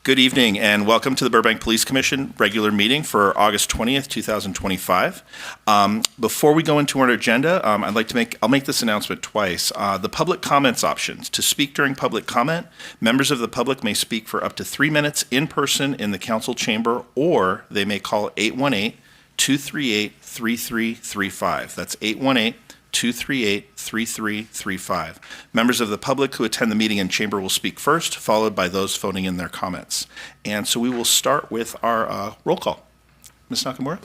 Good evening and welcome to the Burbank Police Commission regular meeting for August 20th, 2025. Before we go into our agenda, I'll make this announcement twice. The public comments options. To speak during public comment, members of the public may speak for up to 3 minutes in person in the council chamber, or they may call 818-238-3335. That's 818-238-3335. Members of the public who attend the meeting in chamber will speak first, followed by those phoning in their comments. And so we will start with our roll call. Ms. Nakamura?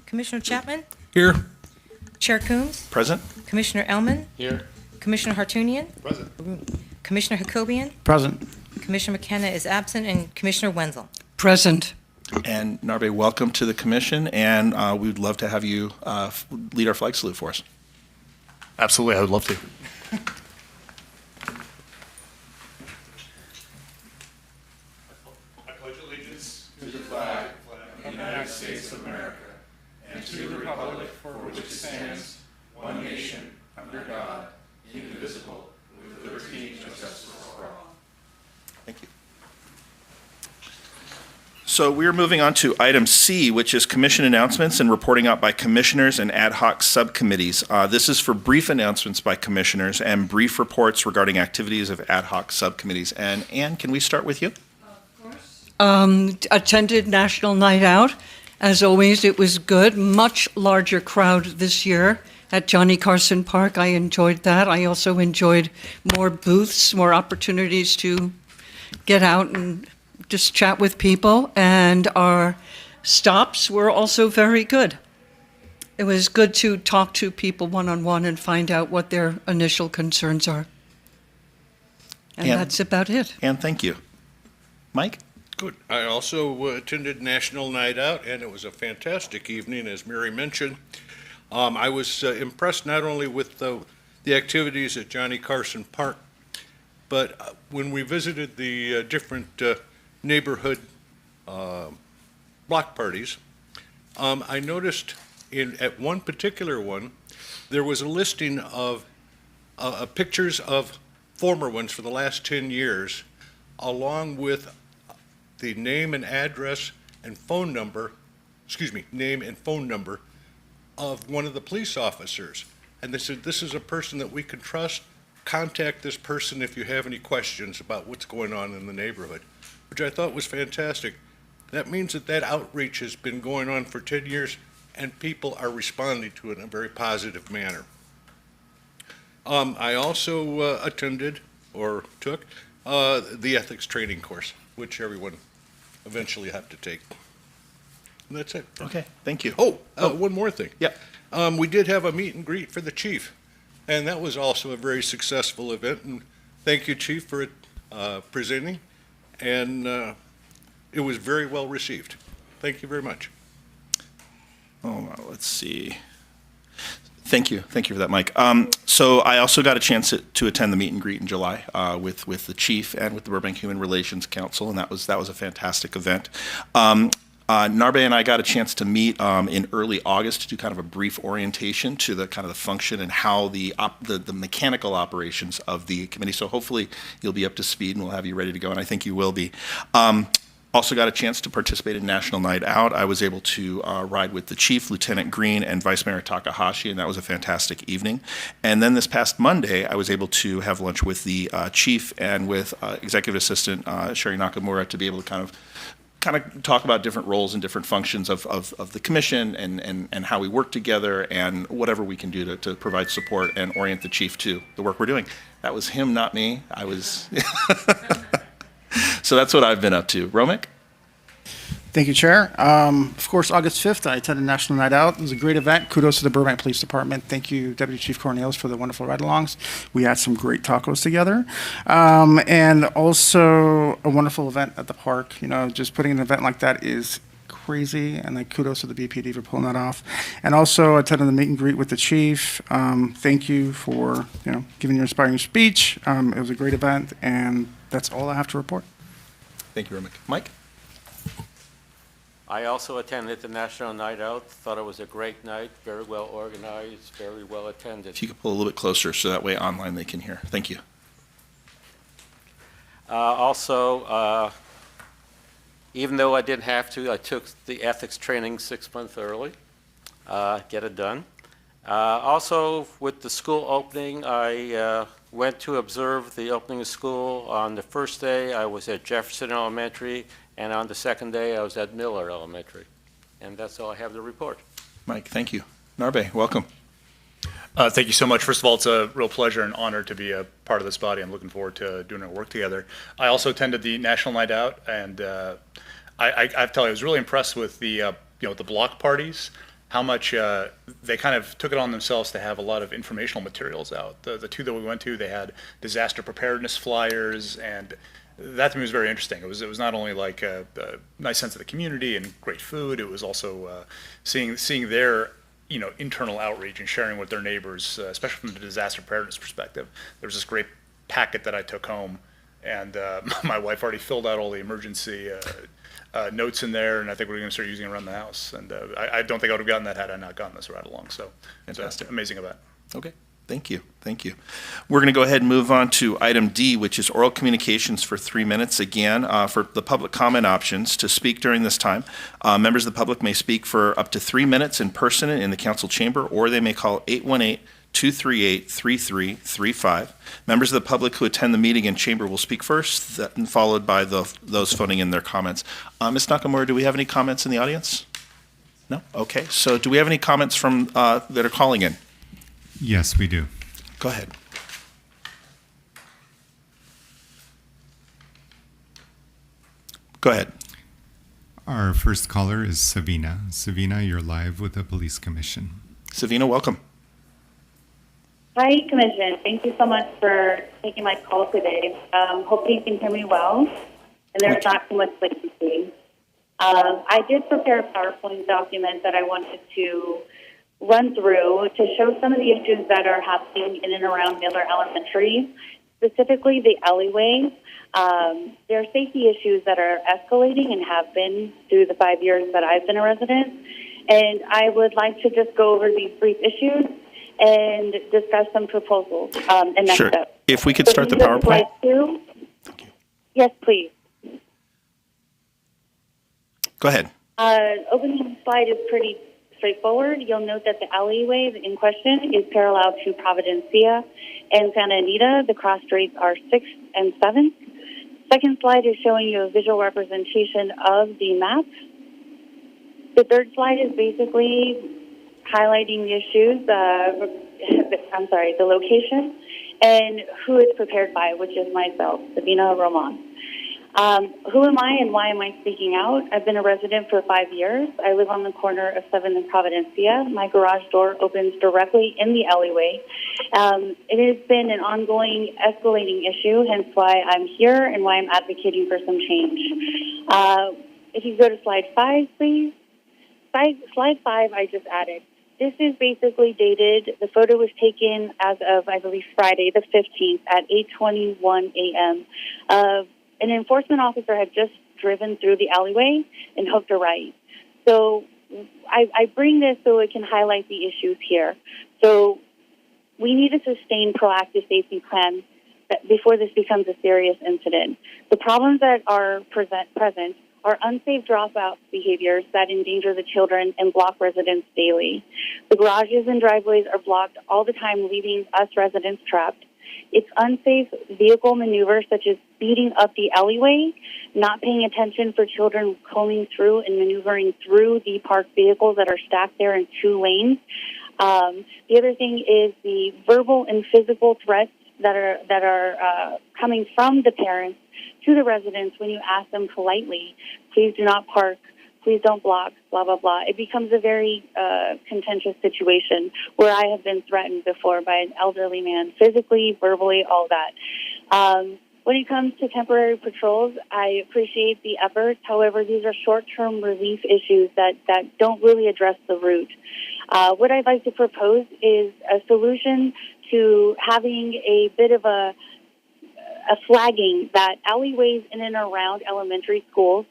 Commissioner Chapman? Here. Chair Coombs? Present? Commissioner Elman? Here. Commissioner Hartunian? Present. Commissioner Hakobian? Present. Commissioner McKenna is absent, and Commissioner Wenzel. Present. And Narbe, welcome to the commission, and we would love to have you lead our flag salute for us. Absolutely, I would love to. I pledge allegiance to the flag of the United States of America and to the republic for which it stands, one nation, under God, indivisible, with liberty and justice for all. Thank you. So we are moving on to item C, which is commission announcements and reporting out by commissioners and ad hoc subcommittees. This is for brief announcements by commissioners and brief reports regarding activities of ad hoc subcommittees. And Ann, can we start with you? Of course. Attended National Night Out. As always, it was good. Much larger crowd this year at Johnny Carson Park. I enjoyed that. I also enjoyed more booths, more opportunities to get out and just chat with people, and our stops were also very good. It was good to talk to people one-on-one and find out what their initial concerns are. And that's about it. And thank you. Mike? Good. I also attended National Night Out, and it was a fantastic evening, as Mary mentioned. I was impressed not only with the activities at Johnny Carson Park, but when we visited the different neighborhood block parties, I noticed at one particular one, there was a listing of pictures of former ones for the last 10 years, along with the name and address and phone number, name and phone number of one of the police officers. And they said, this is a person that we can trust. Contact this person if you have any questions about what's going on in the neighborhood, which I thought was fantastic. That means that outreach has been going on for 10 years and people are responding to it in a very positive manner. I also attended or took the ethics training course, which everyone eventually have to take. And that's it. Okay, thank you. One more thing. Yeah. We did have a meet and greet for the chief, and that was also a very successful event. And thank you, Chief, for presenting. And it was very well received. Thank you very much. Oh, let's see. Thank you for that, Mike. So I also got a chance to attend the meet and greet in July with the chief and with the Burbank Human Relations Council, and that was a fantastic event. Narbe and I got a chance to meet in early August to do kind of a brief orientation to the kind of the function and how the mechanical operations of the committee. So hopefully you'll be up to speed and we'll have you ready to go, and I think you will be. Also got a chance to participate in National Night Out. I was able to ride with the chief, Lieutenant Green, and Vice Mayor Takahashi, and that was a fantastic evening. And then this past Monday, I was able to have lunch with the chief and with Executive Assistant Sherry Nakamura to be able to kind of talk about different roles and different functions of the commission and how we work together and whatever we can do to provide support and orient the chief to the work we're doing. That was him, not me. I was... So that's what I've been up to. Romick? Thank you, Chair. Of course, August 5th, I attended National Night Out. It was a great event. Kudos to the Burbank Police Department. Thank you, Deputy Chief Cornelius, for the wonderful ride-alongs. We had some great tacos together. And also a wonderful event at the park. You know, just putting an event like that is crazy, and like kudos to the BPD for pulling that off. And also attended the meet and greet with the chief. Thank you for giving your inspiring speech. It was a great event, and that's all I have to report. Thank you, Romick. Mike? I also attended the National Night Out. Thought it was a great night, very well organized, very well attended. If you could pull a little bit closer so that way online they can hear. Thank you. Also, Even though I didn't have to, I took the ethics training 6 months early, get it done. Also, with the school opening, I went to observe the opening of school. On the first day, I was at Jefferson Elementary, and on the second day, I was at Miller Elementary. And that's all I have to report. Mike, thank you. Narbe, welcome. Thank you so much. First of all, it's a real pleasure and honor to be a part of this body. I'm looking forward to doing our work together. I also attended the National Night Out, and I have to tell you, I was really impressed with the the block parties. How much they kind of took it on themselves to have a lot of informational materials out. The two that we went to, they had disaster preparedness flyers, and that to me was very interesting. It was not only like a nice sense of the community and great food. It was also seeing their internal outreach and sharing with their neighbors, especially from the disaster preparedness perspective. There was this great packet that I took home, and my wife already filled out all the emergency notes in there, and I think we're going to start using it around the house. And I don't think I would have gotten that had I not gotten this ride along. So it's Fantastic. an amazing event. Okay, thank you, thank you. We're going to go ahead and move on to item D, which is oral communications for 3 minutes. Again, for the public comment options to speak during this time, members of the public may speak for up to 3 minutes in person in the council chamber, or they may call 818-238-3335. Members of the public who attend the meeting in chamber will speak first, then followed by those phoning in their comments. Ms. Nakamura, do we have any comments in the audience? No? Okay, so do we have any comments from that are calling in? Yes, we do. Go ahead. Go ahead. Our first caller is Savina. Savina, you're live with the Police Commission. Savina, welcome. Hi, Commission. Thank you so much for taking my call today. Hopefully you can hear me well, and there's not too much latency. I did prepare a PowerPoint document that I wanted to run through to show some of the issues that are happening in and around Miller Elementary, specifically the alleyway. There are safety issues that are escalating and have been through the 5 years that I've been a resident, and I would like to just go over these brief issues and discuss some proposals and next Sure. steps. If we could So start the can you go to PowerPoint. slide 2? Yes, please. Go ahead. Opening slide is pretty straightforward. You'll note that the alleyway in question is parallel to Providencia and Santa Anita. The cross streets are 6th and 7th. Second slide is showing you a visual representation of the map. The third slide is basically highlighting the issues, the location, and who it's prepared by, which is myself, Sabina Roman. Who am I and why am I speaking out? I've been a resident for 5 years. I live on the corner of 7th and Providencia. My garage door opens directly in the alleyway. It has been an ongoing, escalating issue, hence why I'm here and why I'm advocating for some change. If you go to slide 5, please. Slide 5 I just added. This is basically dated. The photo was taken as of, I believe, Friday the 15th at 8:21 a.m. An enforcement officer had just driven through the alleyway and hooked a right. So I bring this so it can highlight the issues here. So we need a sustained proactive safety plan before this becomes a serious incident. The problems that are present are unsafe dropout behaviors that endanger the children and block residents daily. The garages and driveways are blocked all the time, leaving us residents trapped. It's unsafe vehicle maneuvers such as speeding up the alleyway, not paying attention for children combing through and maneuvering through the parked vehicles that are stacked there in 2 lanes. The other thing is the verbal and physical threats that are coming from the parents to the residents when you ask them politely, please do not park, please don't block, blah, blah, blah. It becomes a very contentious situation where I have been threatened before by an elderly man, physically, verbally, all that. When it comes to temporary patrols, I appreciate the efforts. However, these are short-term relief issues that don't really address the root. What I'd like to propose is a solution to having a bit of a flagging that alleyways in and around elementary schools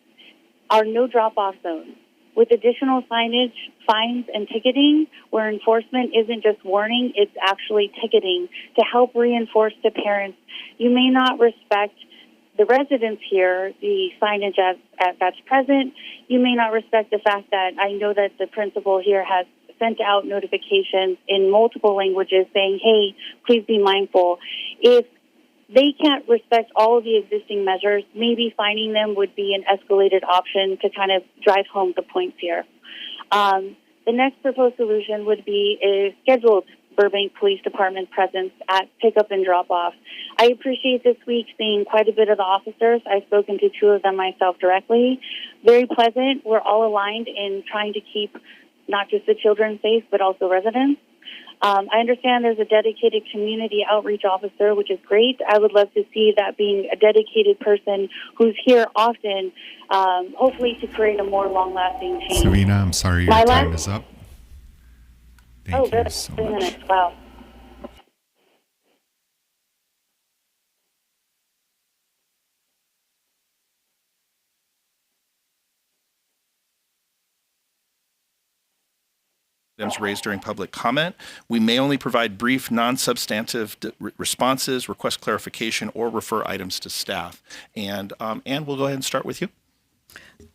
are no drop-off zones, with additional signage, fines, and ticketing, where enforcement isn't just warning, it's actually ticketing to help reinforce to parents, you may not respect the residents here, the signage that's present, you may not respect the fact that I know that the principal here has sent out notifications in multiple languages saying, hey, please be mindful. If they can't respect all of the existing measures, maybe fining them would be an escalated option to kind of drive home the points here. The next proposed solution would be a scheduled Burbank Police Department presence at pickup and drop-off. I appreciate this week seeing quite a bit of the officers. I've spoken to 2 of them myself directly. Very pleasant. We're all aligned in trying to keep not just the children safe, but also residents. I understand there's a dedicated community outreach officer, which is great. I would love to see that being a dedicated person who's here often, hopefully to create a more long-lasting change. Savina, I'm sorry, your time is up. Thank you good. so 3 much. minutes. Wow. Items raised during public comment. We may only provide brief, non-substantive responses, request clarification, or refer items to staff. And Ann, we'll go ahead and start with you.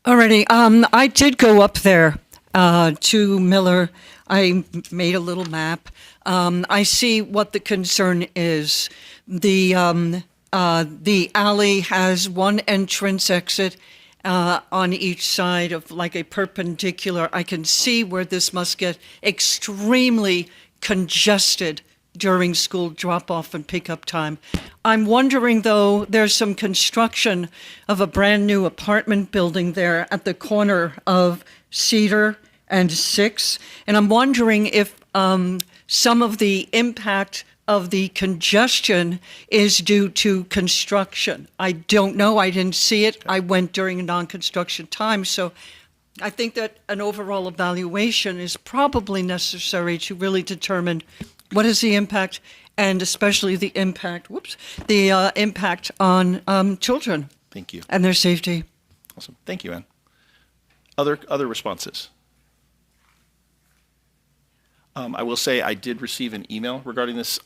Alrighty. I did go up there to Miller. I made a little map. I see what the concern is. The alley has one entrance exit on each side of like a perpendicular. I can see where this must get extremely congested during school drop-off and pickup time. I'm wondering, though, there's some construction of a brand new apartment building there at the corner of Cedar and 6, and I'm wondering if some of the impact of the congestion is due to construction. I don't know. I didn't see it. I went during a non-construction time, so I think that an overall evaluation is probably necessary to really determine what is the impact, and especially the impact, impact on children. Thank you. And their safety. Awesome. Thank you, Ann. Other responses? I will say I did receive an email regarding this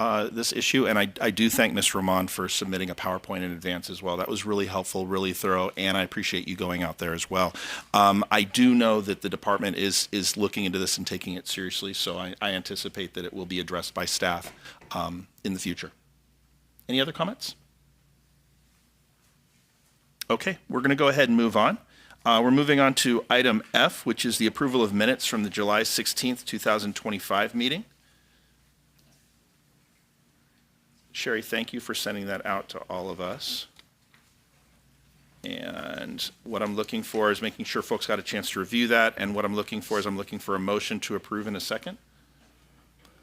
issue, and I do thank Ms. Ramon for submitting a PowerPoint in advance as well. That was really helpful, really thorough, and I appreciate you going out there as well. I do know that the department is looking into this and taking it seriously, so I anticipate that it will be addressed by staff in the future. Any other comments? Okay, we're going to go ahead and move on. We're moving on to item F, which is the approval of minutes from the July 16th, 2025 meeting. Sherry, thank you for sending that out to all of us. And what I'm looking for is making sure folks got a chance to review that. And what I'm looking for is I'm looking for a motion to approve in a second.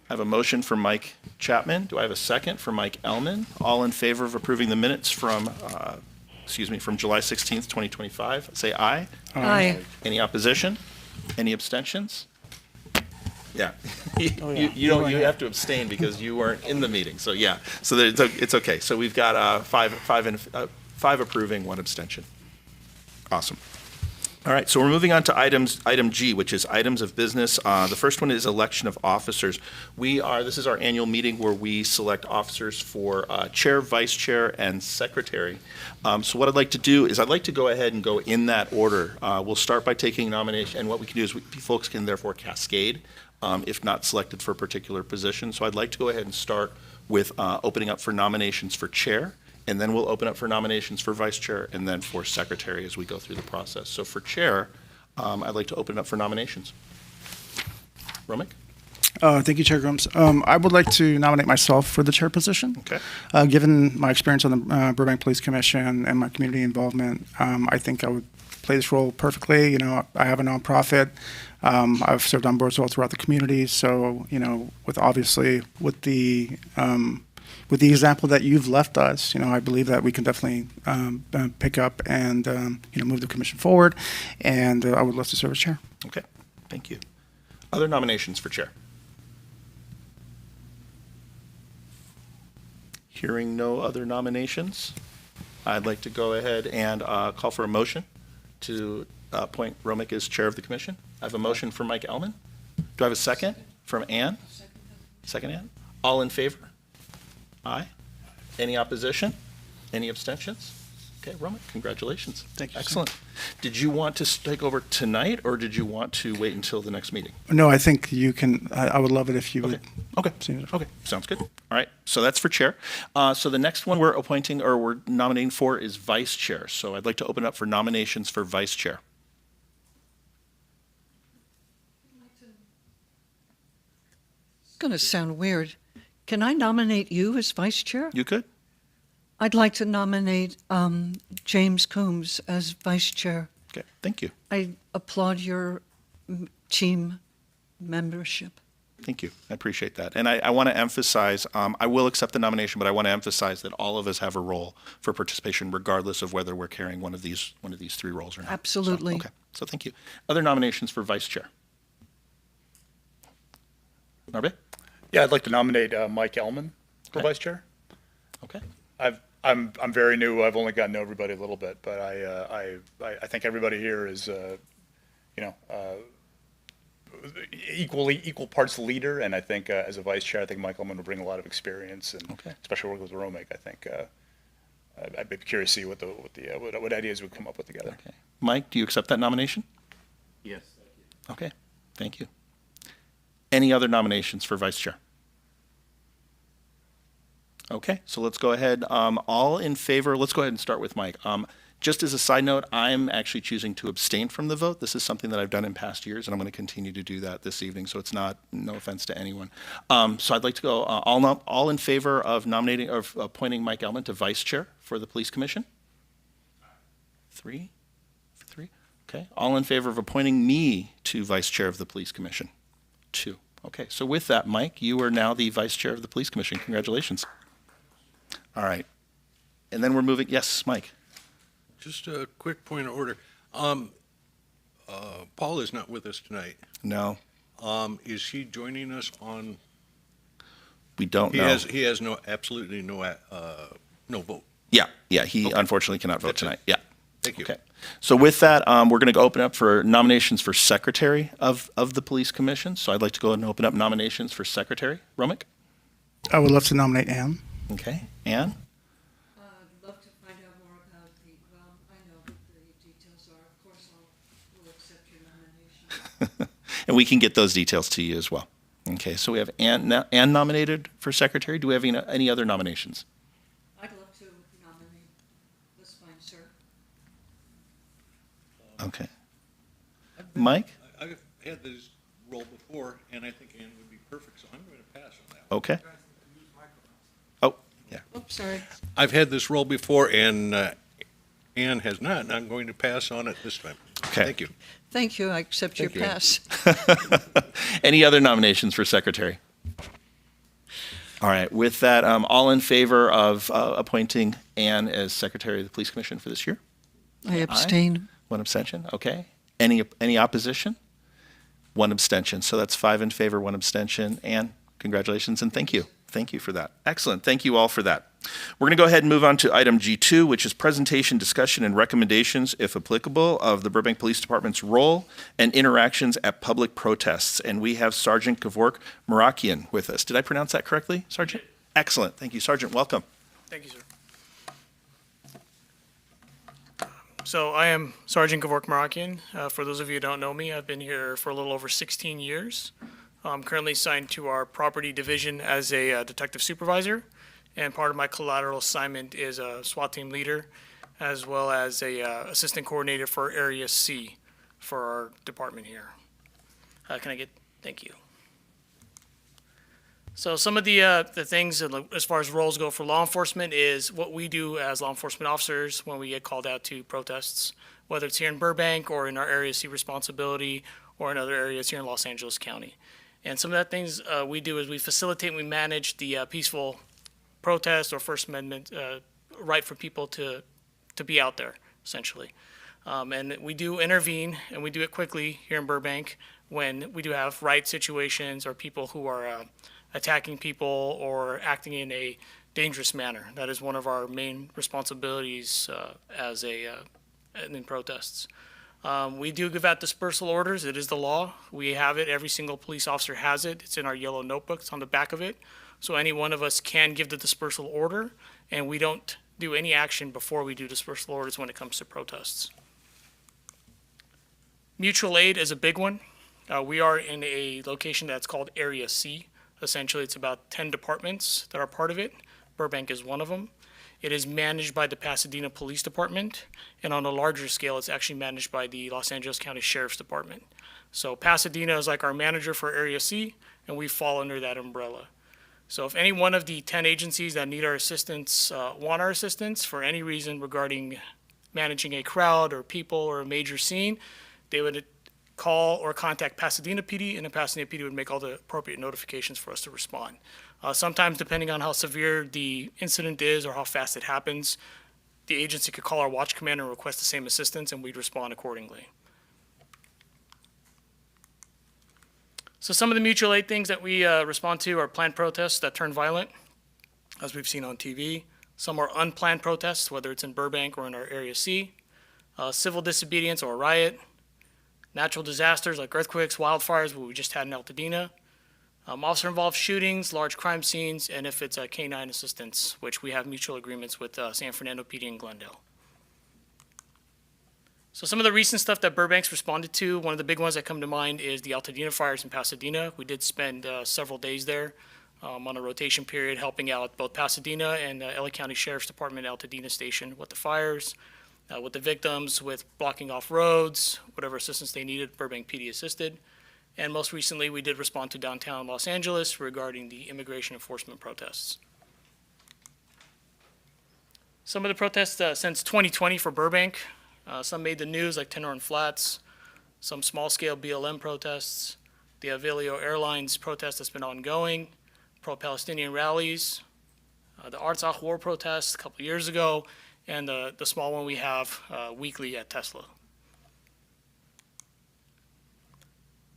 I have a motion for Mike Chapman. Do I have a second for Mike Ellman? All in favor of approving the minutes from July 16th, 2025, say aye. Aye. Any opposition? Any abstentions? Yeah. You have to abstain because you weren't in the meeting. So yeah, so it's okay. So we've got five approving, 1 abstention. Awesome. All right, so we're moving on to item G, which is items of business. The first one is election of officers. This is our annual meeting where we select officers for chair, vice chair, and secretary. So what I'd like to do is I'd like to go ahead and go in that order. We'll start by taking nomination, and what we can do is folks can therefore cascade if not selected for a particular position. So I'd like to go ahead and start with opening up for nominations for chair. And then we'll open up for nominations for vice chair and then for secretary as we go through the process. So for chair, I'd like to open it up for nominations. Romick? Thank you, Chair Grumps. I would like to nominate myself for the chair position. Okay. Given my experience on the Burbank Police Commission and my community involvement, I think I would play this role perfectly. You know, I have a nonprofit. I've served on boards all throughout the community. So, you know, with the example that you've left us, you know, I believe that we can definitely pick up and, move the commission forward. And I would love to serve as chair. Okay, thank you. Other nominations for chair? Hearing no other nominations, I'd like to go ahead and call for a motion to appoint Romick as chair of the commission. I have a motion from Mike Ellman. Do I have a second from Ann? Second, Ann. All in favor? Aye. Any opposition? Any abstentions? Okay, Roman, congratulations. Thank you, sir. Excellent. Did you want to take over tonight, or did you want to wait until the next meeting? No, I think you can, I would love it if you would. Okay. Okay. Sounds good. All right. So that's for chair. So the next one we're appointing or we're nominating for is vice chair. So I'd like to open up for nominations for vice chair. It's going to sound weird. Can I nominate you as vice chair? You could? I'd like to nominate James Coombs as vice chair. Okay. Thank you. I applaud your team membership. Thank you. I appreciate that. And I want to emphasize, I will accept the nomination, but I want to emphasize that all of us have a role for participation, regardless of whether we're carrying one of these three roles or not. Absolutely. So, okay. So thank you. Other nominations for vice chair? Narbe? Yeah, I'd like to nominate Mike Ellman for Okay. vice chair. Okay. I'm very new. I've only gotten to know everybody a little bit, but I think everybody here is, equal parts leader, and I think as a vice chair, I think Mike Ellman will bring a lot of experience, and Okay. especially working with Romake, I think I'd be curious to see what ideas we come up with together. Okay. Mike, do you accept that nomination? Yes. Okay. Thank you. Any other nominations for vice chair? Okay, so let's go ahead. All in favor, let's go ahead and start with Mike. Just as a side note, I'm actually choosing to abstain from the vote. This is something that I've done in past years, and I'm going to continue to do that this evening, so it's not, no offense to anyone. So I'd like to go, all in favor of nominating, or appointing Mike Ellman to vice chair for the police commission? Three? Okay, all in favor of appointing me to vice chair of the police commission? 2. Okay, so with that, Mike, you are now the vice chair of the police commission. Congratulations. All right. And then we're moving, yes, Mike. Just a quick point of order. Paul is not with us tonight. No, Is he joining us on? we don't He know. has absolutely no vote. Yeah, he Okay. unfortunately cannot vote That's it. tonight. Yeah. Thank you. Okay. So with that, we're going to go open up for nominations for secretary of the police commission. So I'd like to go ahead and open up nominations for secretary. Romick? I would love to nominate Ann. Okay. Ann? I'd love to find out more about I know what the details are. Of course, will accept your nomination. And we can get those details to you as well. Okay, so we have Ann nominated for secretary. Do we have any other nominations? I'd love to nominate. That's fine, sir. Okay. Mike? I've had this role before, and I think Ann would be perfect, so I'm going to pass on that. Okay. Oh, yeah. Oops, sorry. I've had this role before, and Ann has not, and I'm going to pass on it this time. Okay. Thank you. Thank you. I accept your Thank you, Ann. pass. Any other nominations for secretary? All right, with that, all in favor of appointing Ann as secretary of the police commission for this year? I abstain. One abstention, okay. Any opposition? One abstention, so that's 5 in favor, 1 abstention. Ann, congratulations and thank you. Thank you for that. Excellent, thank you all for that. We're going to go ahead and move on to item G2, which is presentation, discussion, and recommendations, if applicable, of the Burbank Police Department's role and interactions at public protests. And we have Sergeant Kevork Marakian with us. Did I pronounce that correctly, Sergeant? Excellent, thank you. Sergeant, welcome. Thank you, sir. So I am Sergeant Kevork Marakian. For those of you who don't know me, I've been here for a little over 16 years. I'm currently assigned to our property division as a detective supervisor, and part of my collateral assignment is a SWAT team leader, as well as a assistant coordinator for Area C for our department here. Thank you. So some of the things as far as roles go for law enforcement is what we do as law enforcement officers when we get called out to protests, whether it's here in Burbank or in our Area C responsibility or in other areas here in Los Angeles County. And some of the things we do is we facilitate and we manage the peaceful protest or First Amendment right for people to be out there, essentially. And we do intervene, and we do it quickly here in Burbank when we do have riot situations or people who are attacking people or acting in a dangerous manner. That is one of our main responsibilities in protests. We do give out dispersal orders. It is the law. We have it. Every single police officer has it. It's in our yellow notebook. It's on the back of it. So any one of us can give the dispersal order, and we don't do any action before we do dispersal orders when it comes to protests. Mutual aid is a big one. We are in a location that's called Area C. Essentially, it's about 10 departments that are part of it. Burbank is one of them. It is managed by the Pasadena Police Department, and on a larger scale, it's actually managed by the Los Angeles County Sheriff's Department. So Pasadena is like our manager for Area C, and we fall under that umbrella. So if any one of the 10 agencies that need our assistance, want our assistance for any reason regarding managing a crowd or people or a major scene, they would call or contact Pasadena PD, and the Pasadena PD would make all the appropriate notifications for us to respond. Sometimes, depending on how severe the incident is or how fast it happens, the agency could call our watch commander and request the same assistance, and we'd respond accordingly. So some of the mutual aid things that we respond to are planned protests that turn violent, as we've seen on TV. Some are unplanned protests, whether it's in Burbank or in our Area C. Civil disobedience or a riot. Natural disasters like earthquakes, wildfires, what we just had in Altadena. Officer-involved shootings, large crime scenes, and if it's a canine assistance, which we have mutual agreements with San Fernando PD and Glendale. So some of the recent stuff that Burbank's responded to, one of the big ones that come to mind is the Altadena fires in Pasadena. We did spend several days there on a rotation period helping out both Pasadena and LA County Sheriff's Department Altadena Station with the fires, with the victims, with blocking off roads, whatever assistance they needed, Burbank PD assisted. And most recently, we did respond to downtown Los Angeles regarding the immigration enforcement protests. Some of the protests since 2020 for Burbank, some made the news like Tenorin Flats, some small-scale BLM protests, the Avilio Airlines protest that's been ongoing, pro-Palestinian rallies, the Artsakh War protest a couple years ago, and the small one we have weekly at Tesla.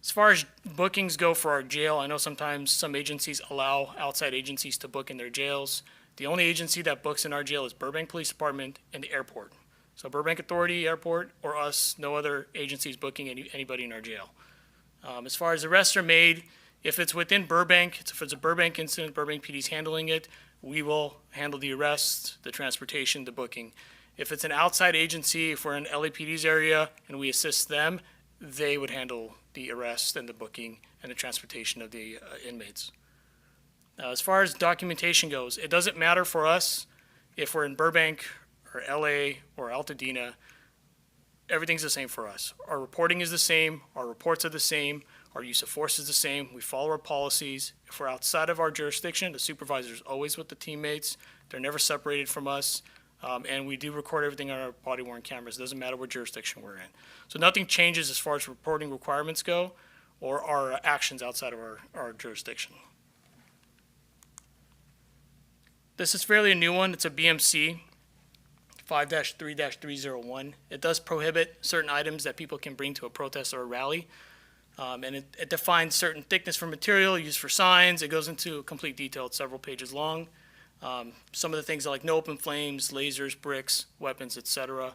As far as bookings go for our jail, I know sometimes some agencies allow outside agencies to book in their jails. The only agency that books in our jail is Burbank Police Department and the airport. So Burbank Authority, airport, or us, no other agencies booking anybody in our jail. As far as arrests are made, if it's within Burbank, if it's a Burbank incident, Burbank PD's handling it, we will handle the arrest, the transportation, the booking. If it's an outside agency, if we're in LAPD's area and we assist them, they would handle the arrest and the booking and the transportation of the inmates. As far as documentation goes, it doesn't matter for us if we're in Burbank or LA or Altadena. Everything's the same for us. Our reporting is the same, our reports are the same, our use of force is the same, we follow our policies. If we're outside of our jurisdiction, the supervisor's always with the teammates, they're never separated from us. And we do record everything on our body-worn cameras. It doesn't matter what jurisdiction we're in. So nothing changes as far as reporting requirements go or our actions outside of our jurisdiction. This is fairly a new one. It's a BMC 5-3-301. It does prohibit certain items that people can bring to a protest or a rally. And it defines certain thickness for material used for signs. It goes into complete detail. It's several pages long. Some of the things are like no open flames, lasers, bricks, weapons, etc.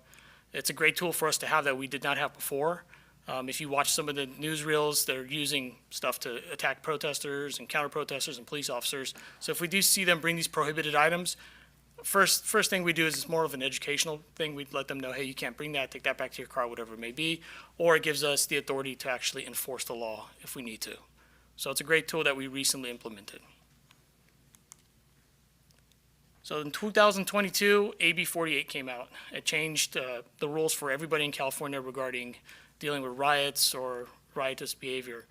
It's a great tool for us to have that we did not have before. If you watch some of the newsreels, they're using stuff to attack protesters and counter-protesters and police officers. So if we do see them bring these prohibited items, first thing we do is it's more of an educational thing. We'd let them know, hey, you can't bring that, take that back to your car, whatever it may be. Or it gives us the authority to actually enforce the law if we need to. So it's a great tool that we recently implemented. So in 2022, AB 48 came out. It changed the rules for everybody in California regarding dealing with riots or riotous behavior.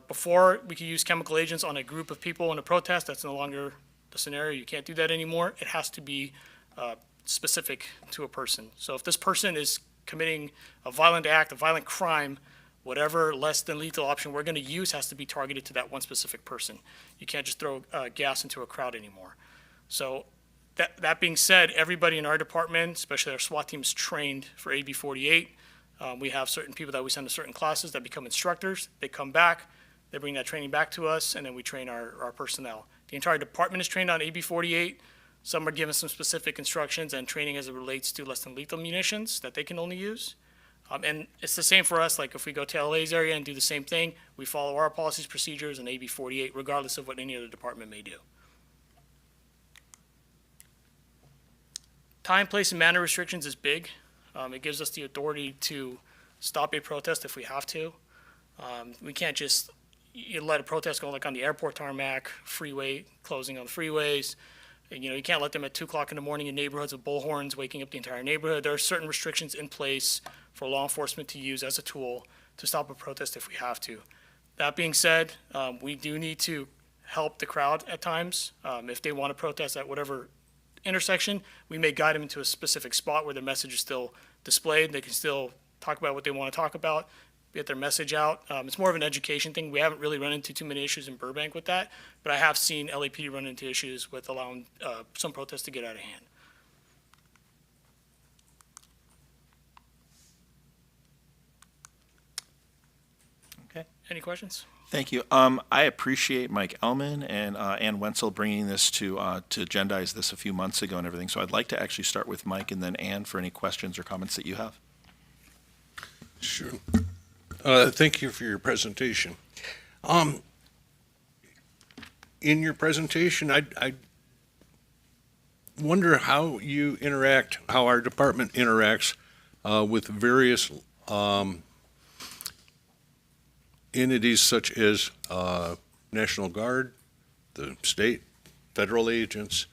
Before, we could use chemical agents on a group of people in a protest. That's no longer the scenario. You can't do that anymore. It has to be specific to a person. So if this person is committing a violent act, a violent crime, whatever less than lethal option we're going to use has to be targeted to that one specific person. You can't just throw gas into a crowd anymore. So that being said, everybody in our department, especially our SWAT team, is trained for AB 48. We have certain people that we send to certain classes that become instructors. They come back, they bring that training back to us, and then we train our personnel. The entire department is trained on AB 48. Some are given some specific instructions and training as it relates to less than lethal munitions that they can only use. And it's the same for us. Like if we go to LA's area and do the same thing, we follow our policies, procedures, and AB 48, regardless of what any other department may do. time, place, and manner restrictions is big. It gives us the authority to stop a protest if we have to. We can't just let a protest go like on the airport tarmac, freeway, closing on the freeways. You can't let them at 2 o'clock in the morning in neighborhoods with bullhorns waking up the entire neighborhood. There are certain restrictions in place for law enforcement to use as a tool to stop a protest if we have to. That being said, we do need to help the crowd at times. If they want to protest at whatever intersection, we may guide them into a specific spot where the message is still displayed. They can still talk about what they want to talk about, get their message out. It's more of an education thing. We haven't really run into too many issues in Burbank with that, but I have seen LAPD run into issues with allowing some protests to get out of hand. Okay. Any questions? Thank you. I appreciate Mike Ellman and Ann Wenzel bringing this to agendize this a few months ago and everything. So I'd like to actually start with Mike and then Ann for any questions or comments that you have. Sure. Thank you for your presentation. In your presentation, I wonder how you interact, how our department interacts with various entities such as National Guard, the state, federal agents.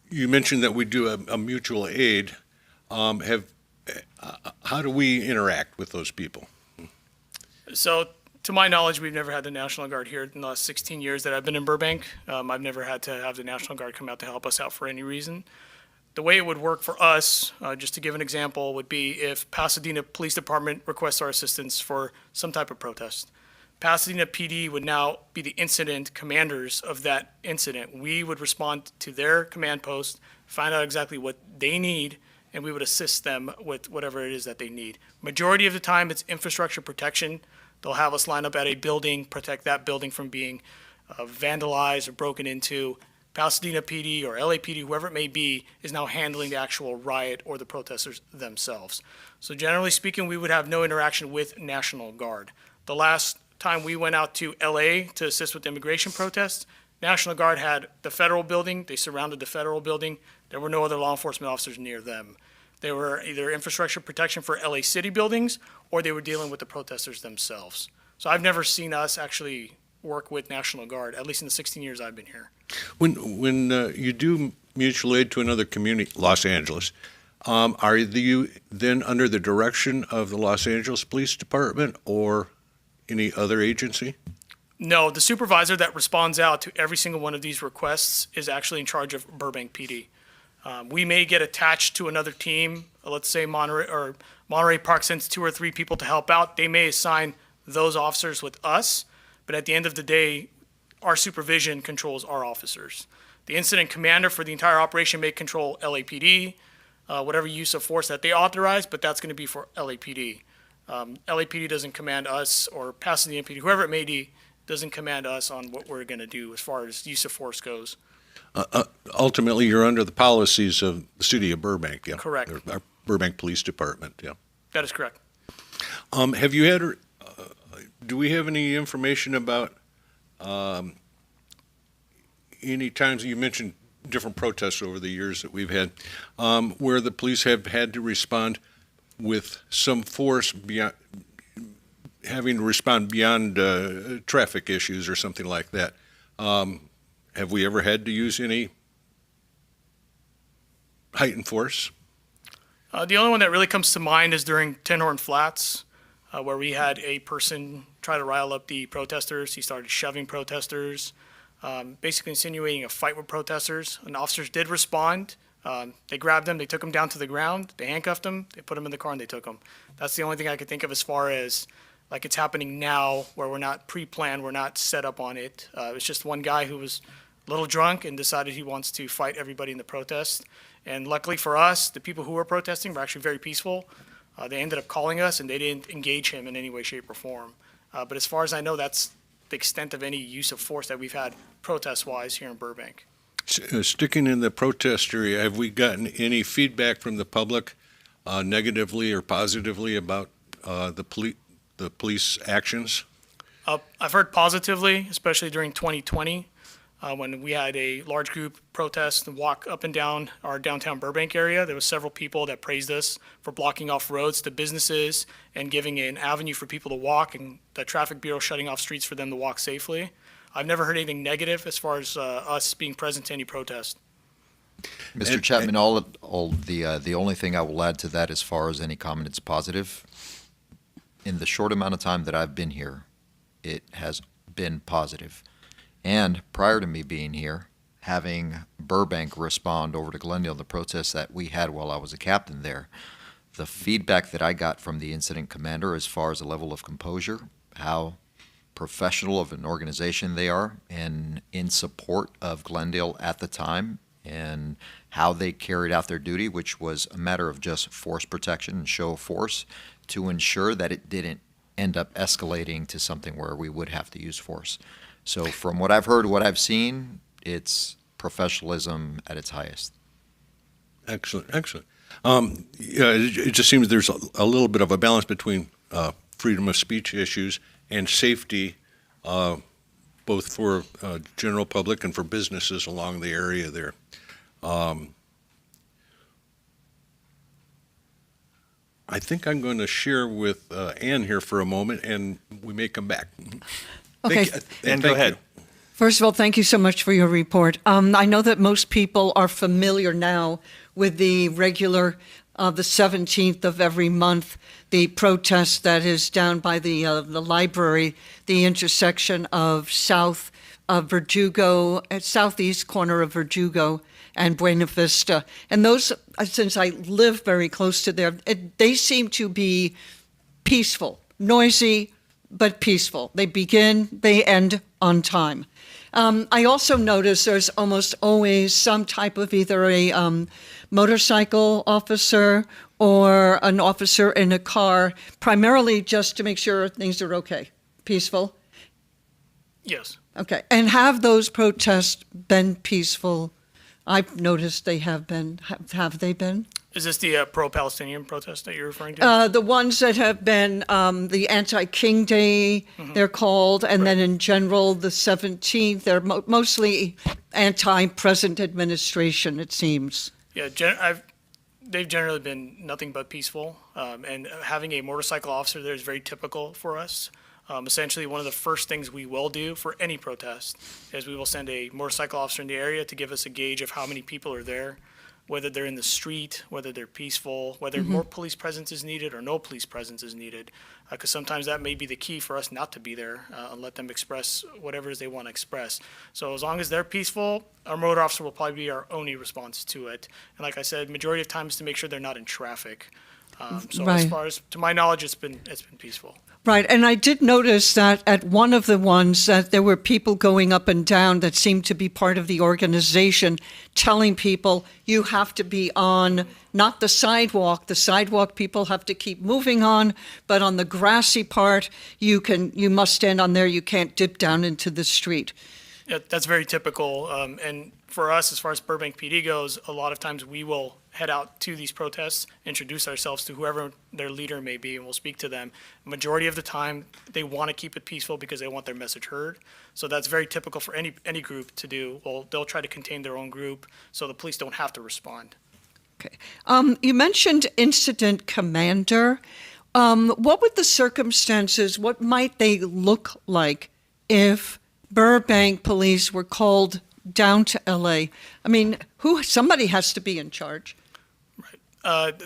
You mentioned that we do a mutual aid. How do we interact with those people? So, to my knowledge, we've never had the National Guard here in the last 16 years that I've been in Burbank. I've never had to have the National Guard come out to help us out for any reason. The way it would work for us, just to give an example, would be if Pasadena Police Department requests our assistance for some type of protest. Pasadena PD would now be the incident commanders of that incident. We would respond to their command post, find out exactly what they need, and we would assist them with whatever it is that they need. Majority of the time, it's infrastructure protection. They'll have us line up at a building, protect that building from being vandalized or broken into. Pasadena PD or LAPD, whoever it may be, is now handling the actual riot or the protesters themselves. So generally speaking, we would have no interaction with National Guard. The last time we went out to LA to assist with immigration protests, National Guard had the federal building. They surrounded the federal building. There were no other law enforcement officers near them. They were either infrastructure protection for LA City buildings or they were dealing with the protesters themselves. So I've never seen us actually work with National Guard, at least in the 16 years I've been here. When you do mutual aid to another community, Los Angeles, are you then under the direction of the Los Angeles Police Department or any other agency? No, the supervisor that responds out to every single one of these requests is actually in charge of Burbank PD. We may get attached to another team. Let's say Monterey Park sends 2 or 3 people to help out. They may assign those officers with us, but at the end of the day, our supervision controls our officers. The incident commander for the entire operation may control LAPD, whatever use of force that they authorize, but that's going to be for LAPD. LAPD doesn't command us, or Pasadena PD, whoever it may be, doesn't command us on what we're going to do as far as use of force goes. Ultimately, you're under the policies of the city of Burbank, yeah? Correct. Our Burbank Police Department, yeah. That is correct. Have you had, do we have any information about any times, you mentioned different protests over the years that we've had, where the police have had to respond with some force beyond, having to respond beyond traffic issues or something like that? Have we ever had to use any heightened force? The only one that really comes to mind is during Tin Horn Flats, where we had a person try to rile up the protesters. He started shoving protesters, basically insinuating a fight with protesters. And officers did respond. They grabbed him, they took him down to the ground, they handcuffed him, they put him in the car, and they took him. That's the only thing I could think of as far as like it's happening now, where we're not pre-planned, we're not set up on it. It was just one guy who was a little drunk and decided he wants to fight everybody in the protest. And luckily for us, the people who were protesting were actually very peaceful. They ended up calling us, and they didn't engage him in any way, shape, or form. But as far as I know, that's the extent of any use of force that we've had protest-wise here in Burbank. Sticking in the protest area, have we gotten any feedback from the public, negatively or positively, about the police actions? I've heard positively, especially during 2020. when we had a large group protest and walk up and down our downtown Burbank area. There was several people that praised us for blocking off roads to businesses and giving an avenue for people to walk, and the traffic bureau shutting off streets for them to walk safely. I've never heard anything negative as far as us being present to any protest. Mr. Chapman, the only thing I will add to that as far as any comment that's positive, in the short amount of time that I've been here, it has been positive. And prior to me being here, having Burbank respond over to Glendale, the protests that we had while I was a captain there, the feedback that I got from the incident commander as far as the level of composure, how professional of an organization they are, and in support of Glendale at the time, and how they carried out their duty, which was a matter of just force protection and show of force to ensure that it didn't end up escalating to something where we would have to use force. So from what I've heard, what I've seen, it's professionalism at its highest. Excellent, excellent. Yeah, it just seems there's a little bit of a balance between freedom of speech issues and safety, both for general public and for businesses along the area there. I think I'm going to share with Ann here for a moment, and we may come back. Okay. And go ahead. First of all, thank you so much for your report. I know that most people are familiar now with the regular, the 17th of every month, the protest that is down by the library, the intersection of South Verdugo, southeast corner of Verdugo and Buena Vista. And those, since I live very close to there, they seem to be peaceful, noisy, but peaceful. They begin, they end on time. I also notice there's almost always some type of either a motorcycle officer or an officer in a car, primarily just to make sure things are okay, peaceful. Yes. Okay, and have those protests been peaceful? I've noticed they have been. Have they been? Is this the pro-Palestinian protest that you're referring to? The ones that have been the anti-King Day, they're called, and then in general, the 17th, they're mostly anti-present administration, it seems. Yeah, they've generally been nothing but peaceful, and having a motorcycle officer there is very typical for us. Essentially, one of the first things we will do for any protest is we will send a motorcycle officer in the area to give us a gauge of how many people are there, whether they're in the street, whether they're peaceful, whether more police presence is needed or no police presence is needed, because sometimes that may be the key for us not to be there and let them express whatever it is they want to express. So as long as they're peaceful, our motor officer will probably be our only response to it. And like I said, majority of times to make sure they're not in traffic. So Right. as far as, to my knowledge, it's been peaceful. Right, and I did notice that at one of the ones that there were people going up and down that seemed to be part of the organization, telling people you have to be on not the sidewalk people have to keep moving on, but on the grassy part you must stand on there, you can't dip down into the street. Yeah, that's very typical. And for us, as far as Burbank PD goes, a lot of times we will head out to these protests, introduce ourselves to whoever their leader may be, and we'll speak to them. Majority of the time, they want to keep it peaceful because they want their message heard. So that's very typical for any group to do. Well, they'll try to contain their own group so the police don't have to respond. Okay. You mentioned incident commander. What would the circumstances, what might they look like if Burbank police were called down to LA? I mean, somebody has to be in charge.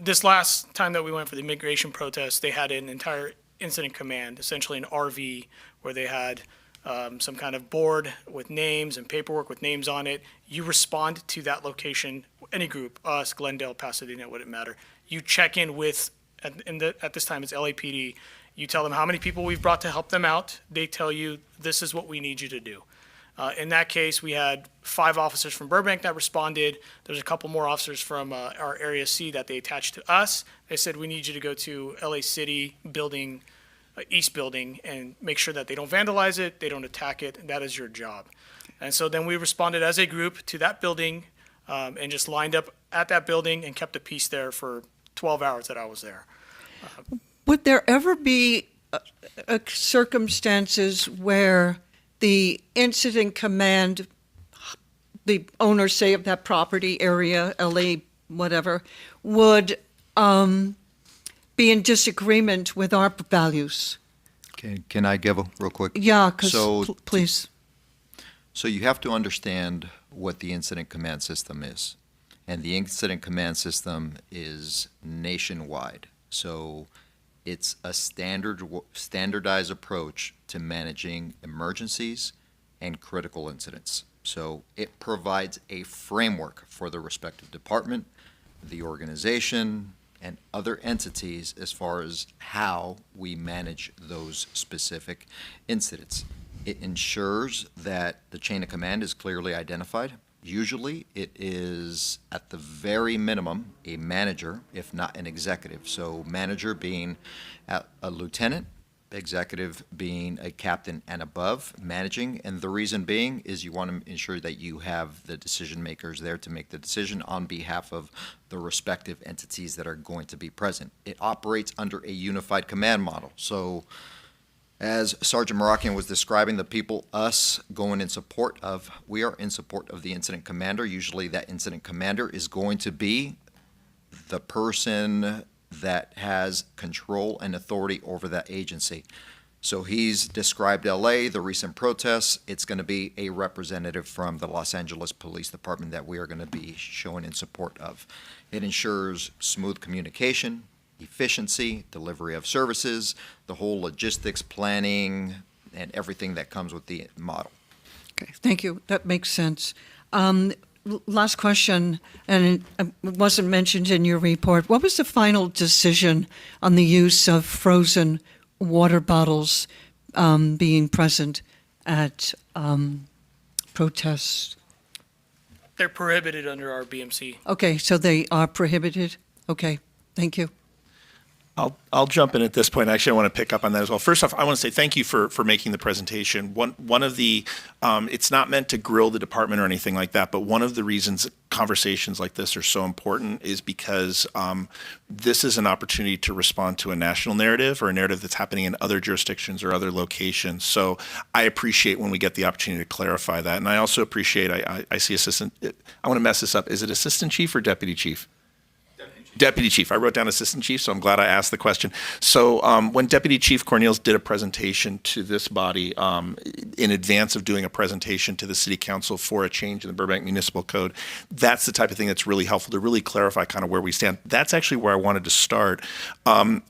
This last time that we went for the immigration protest, they had an entire incident command, essentially an RV, where they had some kind of board with names and paperwork with names on it. You respond to that location, any group, us, Glendale, Pasadena, it wouldn't matter. You check in with, at this time it's LAPD, you tell them how many people we've brought to help them out. They tell you, this is what we need you to do. In that case, we had 5 officers from Burbank that responded. There's a couple more officers from our Area C that they attached to us. They said, we need you to go to LA City building, East building, and make sure that they don't vandalize it, they don't attack it, and that is your job. And so then we responded as a group to that building and just lined up at that building and kept the peace there for 12 hours that I was there. Would there ever be circumstances where the incident command the owner, say, of that property area, LA, whatever, would be in disagreement with our values. Can I give a real quick? Yeah, because, So- please. So you have to understand what the incident command system is. And the incident command system is nationwide. So it's a standardized approach to managing emergencies and critical incidents. So it provides a framework for the respective department, the organization, and other entities as far as how we manage those specific incidents. It ensures that the chain of command is clearly identified. Usually, it is at the very minimum a manager, if not an executive. So manager being a lieutenant, executive being a captain and above, managing. And the reason being is you want to ensure that you have the decision makers there to make the decision on behalf of the respective entities that are going to be present. It operates under a unified command model. So as Sergeant Moroccan was describing, the people, us, going in support of, we are in support of the incident commander. Usually that incident commander is going to be the person that has control and authority over that agency. So he's described LA, the recent protests. It's going to be a representative from the Los Angeles Police Department that we are going to be showing in support of. It ensures smooth communication, efficiency, delivery of services, the whole logistics, planning, and everything that comes with the model. Okay, thank you. That makes sense. Last question, and it wasn't mentioned in your report. What was the final decision on the use of frozen water bottles being present at protests? They're prohibited under our BMC. Okay, so they are prohibited? Okay, thank you. I'll jump in at this point. Actually, I want to pick up on that as well. First off, I want to say thank you for making the presentation. One of the, it's not meant to grill the department or anything like that, but one of the reasons conversations like this are so important is because this is an opportunity to respond to a national narrative or a narrative that's happening in other jurisdictions or other locations. So I appreciate when we get the opportunity to clarify that. And I also appreciate, I see assistant, I want to mess this up. Is it assistant chief or deputy chief? Deputy Chief. I wrote down Assistant Chief, so I'm glad I asked the question. So when Deputy Chief Cornelius did a presentation to this body in advance of doing a presentation to the City Council for a change in the Burbank Municipal Code, that's the type of thing that's really helpful to really clarify kind of where we stand. That's actually where I wanted to start.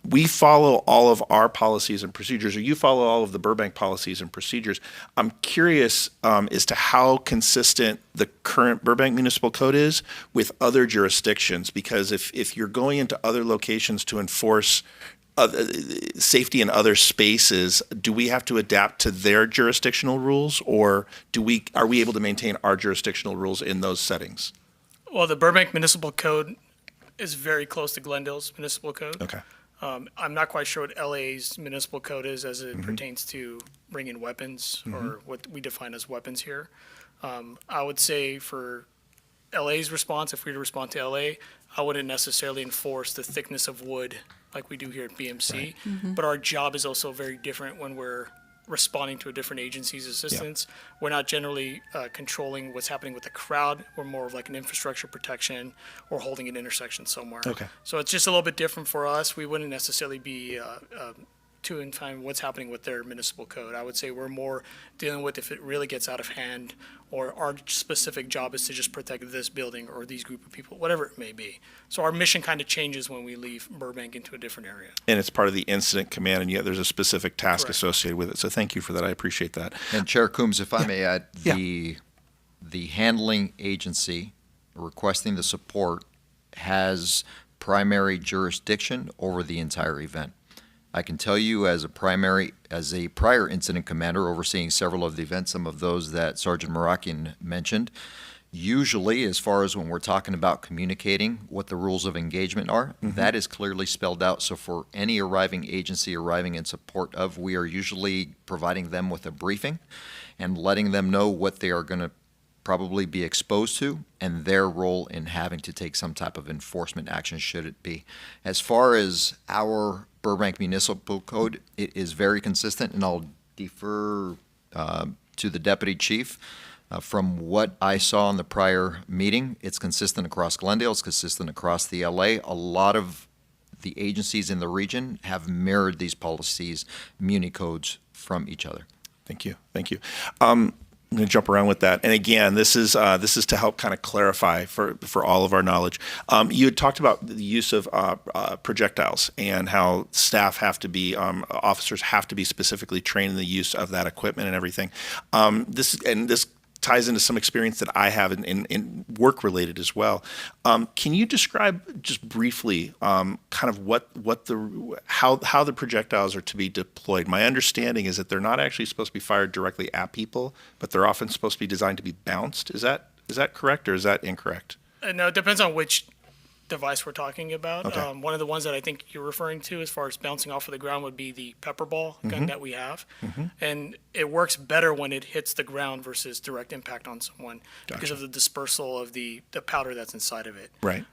We follow all of our policies and procedures, or you follow all of the Burbank policies and procedures. I'm curious as to how consistent the current Burbank Municipal Code is with other jurisdictions, because if you're going into other locations to enforce safety in other spaces, do we have to adapt to their jurisdictional rules, or are we able to maintain our jurisdictional rules in those settings? Well, the Burbank Municipal Code is very close to Glendale's Municipal Code. Okay. I'm not quite sure what LA's municipal code is as it pertains to bringing weapons or what we define as weapons here. I would say for LA's response, if we were to respond to LA, I wouldn't necessarily enforce the thickness of wood like we do here at BMC. But our job is also very different when we're responding to a different agency's assistance. We're not generally controlling what's happening with the crowd. We're more of like an infrastructure protection or holding an intersection somewhere. Okay. So it's just a little bit different for us. We wouldn't necessarily be to in time what's happening with their municipal code. I would say we're more dealing with if it really gets out of hand, or our specific job is to just protect this building or these group of people, whatever it may be. So our mission kind of changes when we leave Burbank into a different area. And it's part of the incident command, and yet there's a specific task Correct. associated with it. So thank you for that. I appreciate that. And Chair Coombs, if I may add, the handling agency requesting the support has primary jurisdiction over the entire event. I can tell you as a prior incident commander overseeing several of the events, some of those that Sergeant Moroccan mentioned, usually as far as when we're talking about communicating what the rules of engagement are, that is clearly spelled out. So for any arriving agency arriving in support of, we are usually providing them with a briefing and letting them know what they are going to probably be exposed to and their role in having to take some type of enforcement action should it be. As far as our Burbank Municipal Code, it is very consistent, and I'll defer to the Deputy Chief. From what I saw in the prior meeting, it's consistent across Glendale, it's consistent across the LA. A lot of the agencies in the region have mirrored these policies, muni codes from each other. Thank you. Thank you. I'm going to jump around with that. And again, this is to help kind of clarify for all of our knowledge. You had talked about the use of projectiles and how staff have to be, officers have to be specifically trained in the use of that equipment and everything. This ties into some experience that I have in work related as well. Can you describe just briefly kind of how the projectiles are to be deployed? My understanding is that they're not actually supposed to be fired directly at people, but they're often supposed to be designed to be bounced. Is that correct or is that incorrect? No, it depends on which device we're talking about. Okay. One of the ones that I think you're referring to as far as bouncing off of the ground would be the pepper ball gun that we have. And it works better when it hits the ground versus direct impact on someone because of the dispersal of the powder that's inside of it. Right.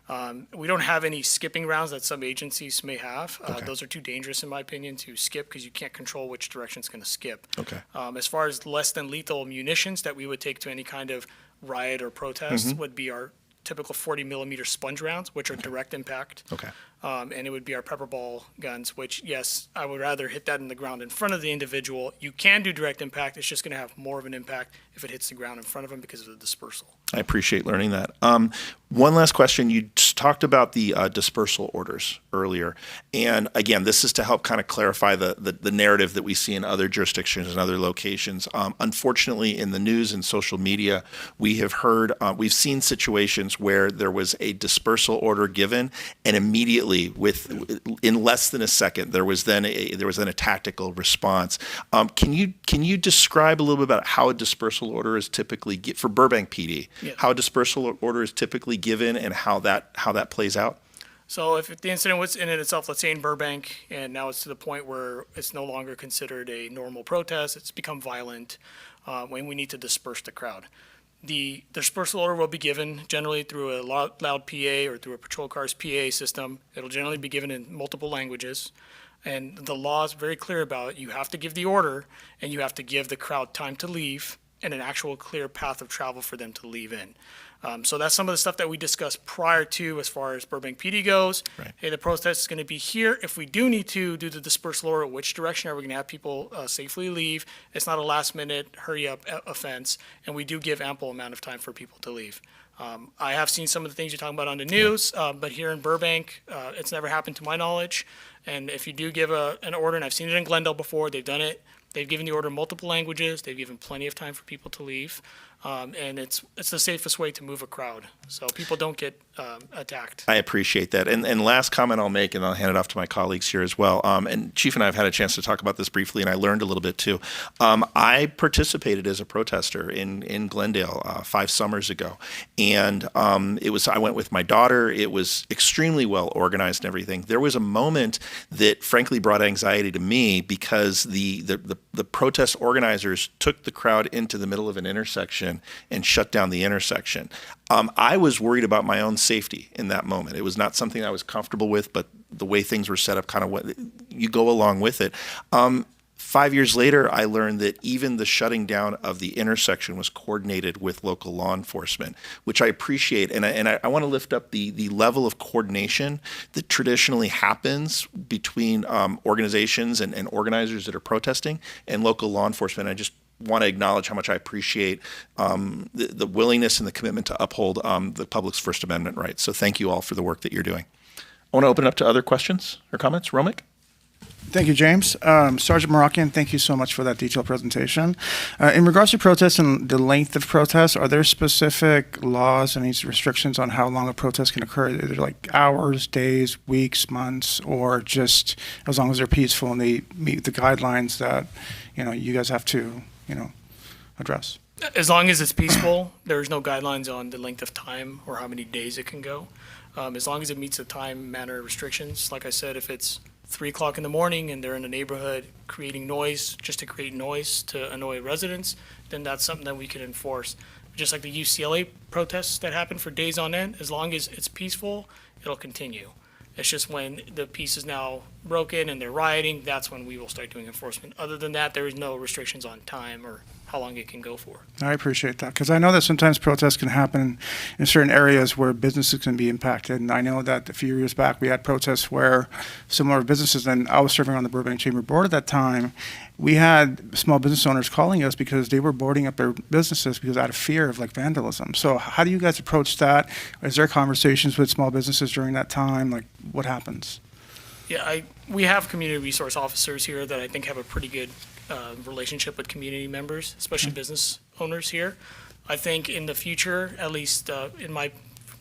We don't have any skipping rounds that some agencies may have. Okay. Those are too dangerous, in my opinion, to skip because you can't control which direction it's going to skip. Okay. As far as less than lethal munitions that we would take to any kind of riot or protest would be our typical 40 millimeter sponge rounds, which are direct impact. Okay. And it would be our pepper ball guns, which, yes, I would rather hit that in the ground in front of the individual. You can do direct impact. It's just going to have more of an impact if it hits the ground in front of them because of the dispersal. I appreciate learning that. One last question. You just talked about the dispersal orders earlier. And again, this is to help kind of clarify the narrative that we see in other jurisdictions and other locations. Unfortunately, in the news and social media, we have heard, we've seen situations where there was a dispersal order given and immediately in less than a second, there was then a tactical response. Can you describe a little bit about how a dispersal order is typically for Burbank PD? Yeah. How a dispersal order is typically given and how that plays out? So if the incident was in itself, let's say in Burbank, and now it's to the point where it's no longer considered a normal protest, it's become violent, when we need to disperse the crowd. The dispersal order will be given generally through a loud PA or through a patrol car's PA system. It'll generally be given in multiple languages. And the law is very clear about it. You have to give the order, and you have to give the crowd time to leave and an actual clear path of travel for them to leave in. So that's some of the stuff that we discussed prior to as far as Burbank PD goes. Right. Hey, the protest is going to be here. If we do need to do the dispersal order, which direction are we going to have people safely leave? It's not a last-minute hurry-up offense, and we do give ample amount of time for people to leave. I have seen some of the things you're talking about on the news, but here in Burbank, it's never happened to my knowledge. And if you do give an order, and I've seen it in Glendale before, they've done it. They've given the order in multiple languages. They've given plenty of time for people to leave. And it's the safest way to move a crowd, so people don't get attacked. I appreciate that. And last comment I'll make, and I'll hand it off to my colleagues here as well. And Chief and I have had a chance to talk about this briefly, and I learned a little bit too. I participated as a protester in Glendale 5 summers ago, and I went with my daughter. It was extremely well organized and everything. There was a moment that frankly brought anxiety to me because the protest organizers took the crowd into the middle of an intersection and shut down the intersection. I was worried about my own safety in that moment. It was not something I was comfortable with, but the way things were set up, kind of what you go along with it. 5 years later, I learned that even the shutting down of the intersection was coordinated with local law enforcement, which I appreciate. And I want to lift up the level of coordination that traditionally happens between organizations and organizers that are protesting and local law enforcement. I just want to acknowledge how much I appreciate the willingness and the commitment to uphold the public's First Amendment rights. So thank you all for the work that you're doing. I want to open it up to other questions or comments. Romik? Thank you, James. Sergeant Moroccan, thank you so much for that detailed presentation. In regards to protests and the length of protests, are there specific laws and these restrictions on how long a protest can occur? Are there like hours, days, weeks, months, or just as long as they're peaceful and they meet the guidelines that you guys have to address? As long as it's peaceful, there's no guidelines on the length of time or how many days it can go. As long as it meets the time, manner restrictions. Like I said, if it's 3 o'clock in the morning and they're in a neighborhood creating noise just to create noise to annoy residents, then that's something that we can enforce. Just like the UCLA protests that happen for days on end, as long as it's peaceful, it'll continue. It's just when the peace is now broken and they're rioting, that's when we will start doing enforcement. Other than that, there is no restrictions on time or how long it can go for. I appreciate that because I know that sometimes protests can happen in certain areas where businesses can be impacted. And I know that a few years back we had protests where similar businesses, and I was serving on the Burbank Chamber Board at that time, we had small business owners calling us because they were boarding up their businesses because out of fear of like vandalism. So how do you guys approach that? Is there conversations with small businesses during that time? Like what happens? Yeah, we have community resource officers here that I think have a pretty good relationship with community members, especially business owners here. I think in the future, at least in my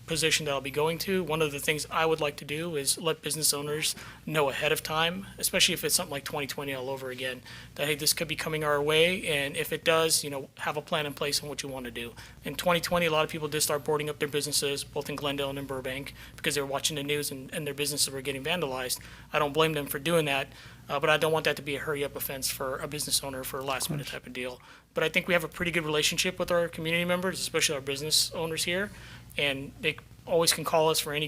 position that I'll be going to, one of the things I would like to do is let business owners know ahead of time, especially if it's something like 2020 all over again, that, hey, this could be coming our way, and if it does, have a plan in place on what you want to do. In 2020, a lot of people did start boarding up their businesses, both in Glendale and in Burbank, because they were watching the news and their businesses were getting vandalized. I don't blame them for doing that, but I don't want that to be a hurry-up offense for a business owner for a last-minute type of deal. But I think we have a pretty good relationship with our community members, especially our business owners here, and they always can call us for any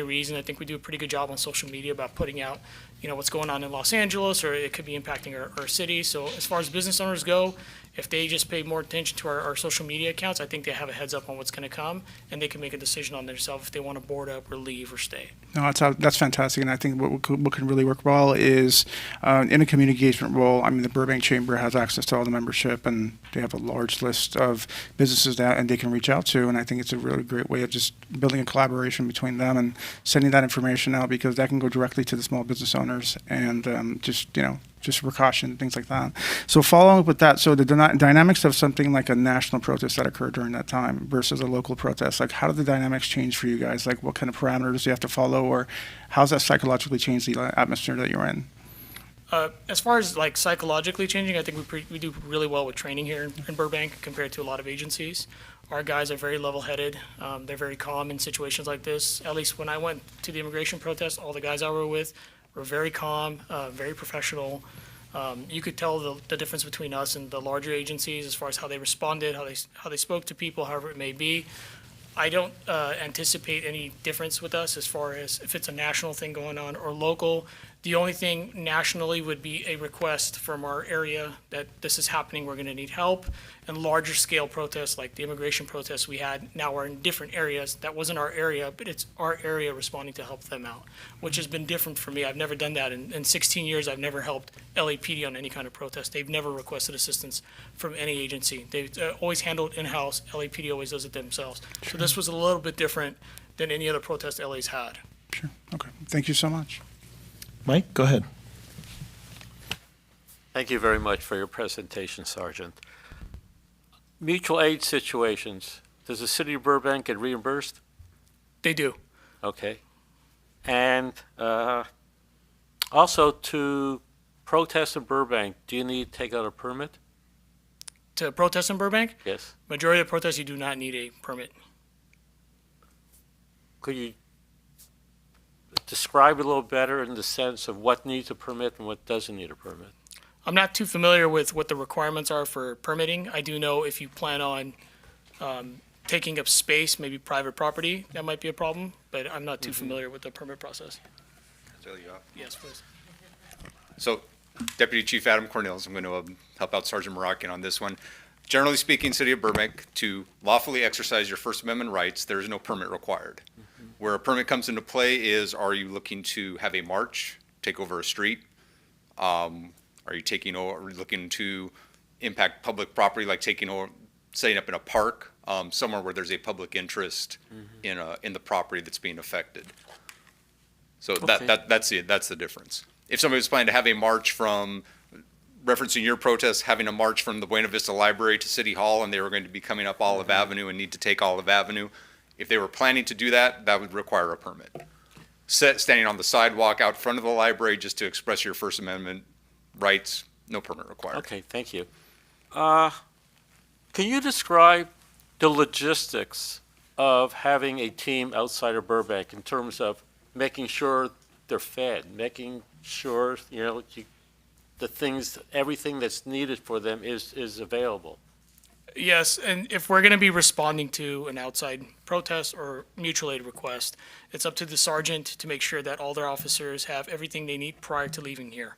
reason. I think we do a pretty good job on social media about putting out, what's going on in Los Angeles, or it could be impacting our city. So as far as business owners go, if they just pay more attention to our social media accounts, I think they have a heads up on what's going to come, and they can make a decision on themselves if they want to board up or leave or stay. No, that's fantastic, and I think what can really work well is in a community engagement role. I mean, the Burbank Chamber has access to all the membership, and they have a large list of businesses and they can reach out to, and I think it's a really great way of just building a collaboration between them and sending that information out because that can go directly to the small business owners and just precaution, things like that. So following up with that, so the dynamics of something like a national protest that occurred during that time versus a local protest, like how did the dynamics change for you guys? Like what kind of parameters do you have to follow, or how's that psychologically changed the atmosphere that you're in? As far as like psychologically changing, I think we do really well with training here in Burbank compared to a lot of agencies. Our guys are very level-headed. They're very calm in situations like this. At least when I went to the immigration protest, all the guys I were with were very calm, very professional. You could tell the difference between us and the larger agencies as far as how they responded, how they spoke to people, however it may be. I don't anticipate any difference with us as far as if it's a national thing going on or local. The only thing nationally would be a request from our area that this is happening, we're going to need help. And larger scale protests like the immigration protests we had now are in different areas. That wasn't our area, but it's our area responding to help them out, which has been different for me. I've never done that. In 16 years, I've never helped LAPD on any kind of protest. They've never requested assistance from any agency. They've always handled in-house. LAPD always does it themselves. So this was a little bit different than any other protest LA's had. Sure. Okay. Thank you so much. Mike, go ahead. Thank you very much for your presentation, Sergeant. Mutual aid situations, does the city of Burbank get reimbursed? They do. Okay. And also to protest in Burbank, do you need to take out a permit? To protest in Burbank, Yes. majority of protests, you do not need a permit. Could you describe it a little better in the sense of what needs a permit and what doesn't need a permit? I'm not too familiar with what the requirements are for permitting. I do know if you plan on taking up space, maybe private property, that might be a problem, but I'm not too familiar with the permit process. Yes, please. So, Deputy Chief Adam Cornels, I'm going to help out Sergeant Moroccan on this one. Generally speaking, City of Burbank, to lawfully exercise your First Amendment rights, there is no permit required. Where a permit comes into play is, are you looking to have a march, take over a street? Are you taking over, looking to impact public property, like taking over, setting up in a park, somewhere where there's a public interest in the property that's being affected? So Okay. that's the difference. If somebody was planning to have a march from, referencing your protest, having a march from the Buena Vista Library to City Hall, and they were going to be coming up Olive Avenue and need to take Olive Avenue, if they were planning to do that, that would require a permit. Standing on the sidewalk out front of the library just to express your First Amendment rights, no permit required. Okay, thank you. Can you describe the logistics of having a team outside of Burbank in terms of making sure they're fed, making sure, the things, everything that's needed for them is available? Yes, and if we're going to be responding to an outside protest or mutual aid request, it's up to the sergeant to make sure that all their officers have everything they need prior to leaving here.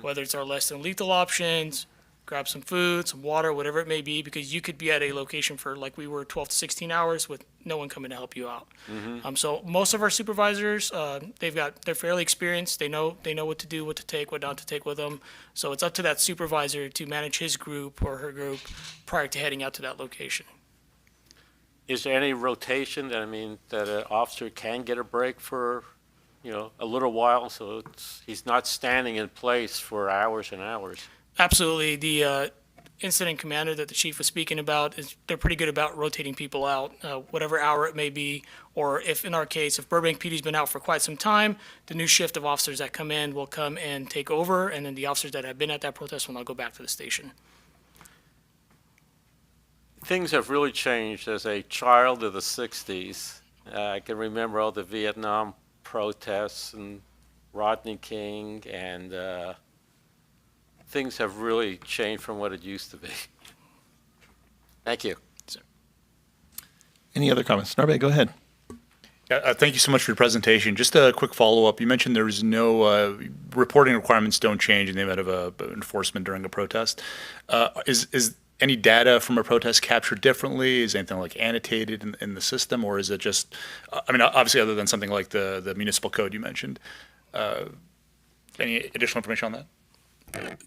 Whether it's our less than lethal options, grab some food, some water, whatever it may be, because you could be at a location for, like we were, 12 to 16 hours with no one coming to help you out. So most of our supervisors, they're fairly experienced. They know what to do, what to take, what not to take with them. So it's up to that supervisor to manage his group or her group prior to heading out to that location. Is there any rotation that, that an officer can get a break for, a little while, so he's not standing in place for hours and hours? Absolutely. The incident commander that the chief was speaking about, they're pretty good about rotating people out, whatever hour it may be, or if in our case, if Burbank PD's been out for quite some time, the new shift of officers that come in will come and take over, and then the officers that have been at that protest will now go back to the station. Things have really changed. As a child of the 60s, I can remember all the Vietnam protests and Rodney King, and things have really changed from what it used to be. Thank you. Any other comments? Narbeh, go ahead. Thank you so much for your presentation. Just a quick follow-up. You mentioned there's no reporting requirements don't change in the event of enforcement during a protest. Is any data from a protest captured differently? Is anything like annotated in the system, or is it just, obviously other than something like the municipal code you mentioned, any additional information on that?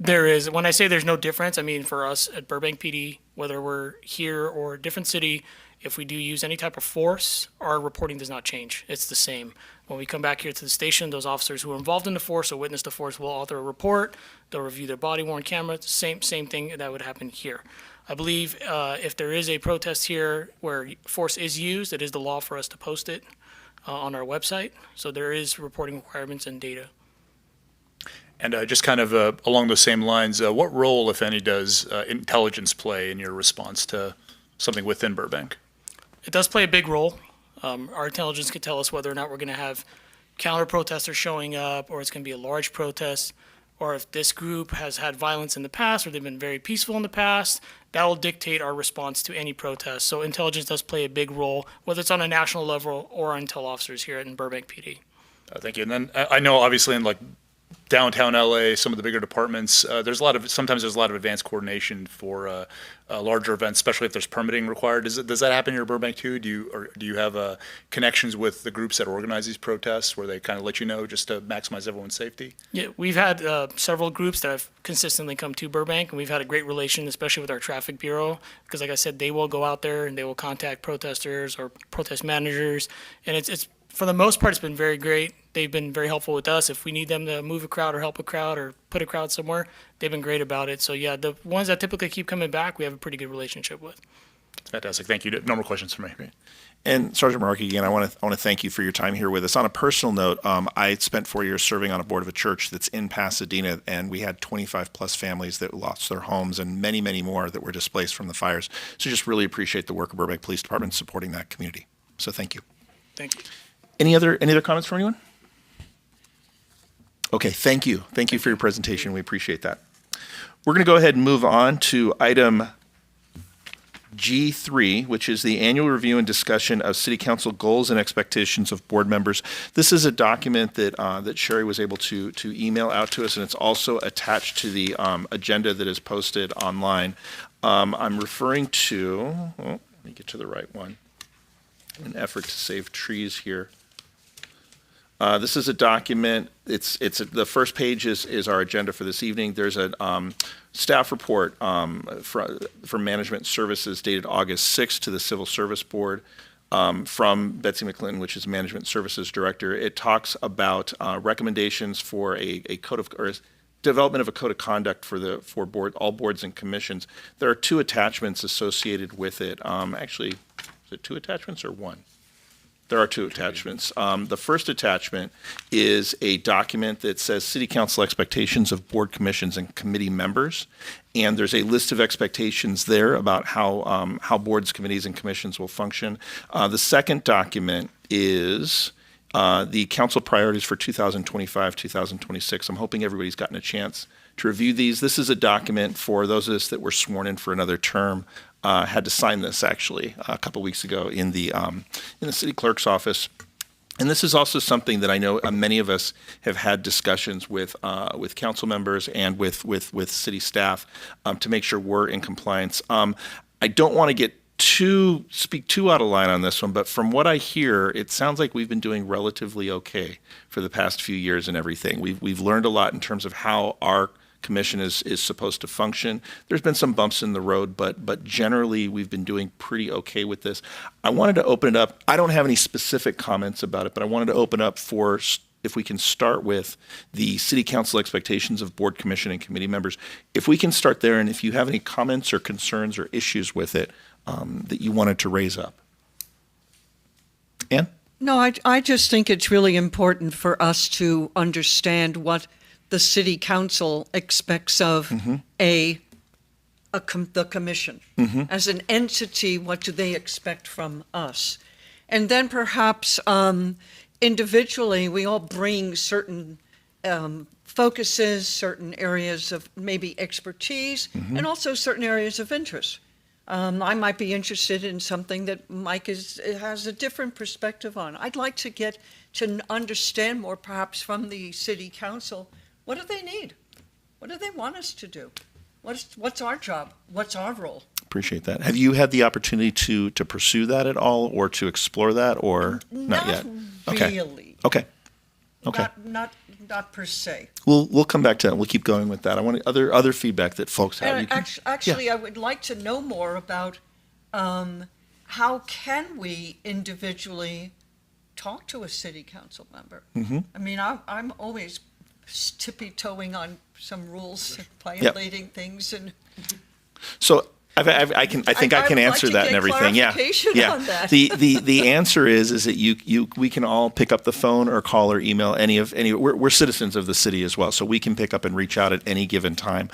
There is. When I say there's no difference, for us at Burbank PD, whether we're here or a different city, if we do use any type of force, our reporting does not change. It's the same. When we come back here to the station, those officers who are involved in the force or witnessed the force will author a report. They'll review their body-worn camera. Same thing that would happen here. I believe if there is a protest here where force is used, it is the law for us to post it on our website. So there is reporting requirements and data. And just kind of along those same lines, what role, if any, does intelligence play in your response to something within Burbank? It does play a big role. Our intelligence could tell us whether or not we're going to have counter protesters showing up, or it's going to be a large protest, or if this group has had violence in the past, or they've been very peaceful in the past. That will dictate our response to any protest. So intelligence does play a big role, whether it's on a national level or our intel officers here in Burbank PD. Thank you. And then I know obviously in downtown LA, some of the bigger departments, sometimes there's a lot of advanced coordination for larger events, especially if there's permitting required. Does that happen in your Burbank too? Do you have connections with the groups that organize these protests where they kind of let you know just to maximize everyone's safety? Yeah, we've had several groups that have consistently come to Burbank, and we've had a great relation, especially with our traffic bureau, because like I said, they will go out there and they will contact protesters or protest managers, and it's for the most part, it's been very great. They've been very helpful with us. If we need them to move a crowd or help a crowd or put a crowd somewhere, they've been great about it. So yeah, the ones that typically keep coming back, we have a pretty good relationship with. Fantastic. Thank you. No more questions for me. Great. And Sergeant Markey, again, I want to thank you for your time here with us. On a personal note, I spent 4 years serving on a board of a church that's in Pasadena, and we had 25 plus families that lost their homes and many, many more that were displaced from the fires. So just really appreciate the work of Burbank Police Department supporting that community. So thank you. Thank you. Any other comments from anyone? Okay, thank you. Thank you for your presentation. We appreciate that. We're going to go ahead and move on to item G3, which is the annual review and discussion of City Council goals and expectations of board members. This is a document that Sherry was able to email out to us, and it's also attached to the agenda that is posted online. I'm referring to, let me get to the right one, in an effort to save trees here. This is a document. It's the first page is our agenda for this evening. There's a staff report from Management Services dated August 6th to the Civil Service Board from Betsy McClinton, which is Management Services Director. It talks about recommendations for a code of or development of a code of conduct for all boards and commissions. There are 2 attachments associated with it. Actually, is it 2 attachments or 1? There are 2 attachments. The first attachment is a document that says City Council expectations of board commissions and committee members. And there's a list of expectations there about how boards, committees, and commissions will function. The second document is the council priorities for 2025, 2026. I'm hoping everybody's gotten a chance to review these. This is a document for those of us that were sworn in for another term. Had to sign this actually a couple weeks ago in the city clerk's office. And this is also something that I know many of us have had discussions with council members and with city staff to make sure we're in compliance. I don't want to speak too out of line on this one, but from what I hear, it sounds like we've been doing relatively okay for the past few years and everything. We've learned a lot in terms of how our commission is supposed to function. There's been some bumps in the road, but generally we've been doing pretty okay with this. I wanted to open it up. I don't have any specific comments about it, but I wanted to open up for if we can start with the city council expectations of board, commission, and committee members. If we can start there, and if you have any comments or concerns or issues with it that you wanted to raise up. Ann? No, I just think it's really important for us to understand what the city council expects of the commission. As an entity, what do they expect from us? And then perhaps individually, we all bring certain focuses, certain areas of maybe expertise, and also certain areas of interest. I might be interested in something that Mike has a different perspective on. I'd like to get to understand more, perhaps from the city council. What do they need? What do they want us to do? What's our job? What's our role? Appreciate that. Have you had the opportunity to pursue that at all, or to explore that, or not yet? Really. Okay. Okay. Not per se. We'll come back to that. We'll keep going with that. I want other feedback that folks have. And actually, I would like to know more about how can we individually talk to a city council member. I mean, I'm always tippy-toeing on some rules, violating things, and so I think I can answer that and everything. Yeah. On that. The answer is that we can all pick up the phone or call or email any. We're citizens of the city as well, so we can pick up and reach out at any given time.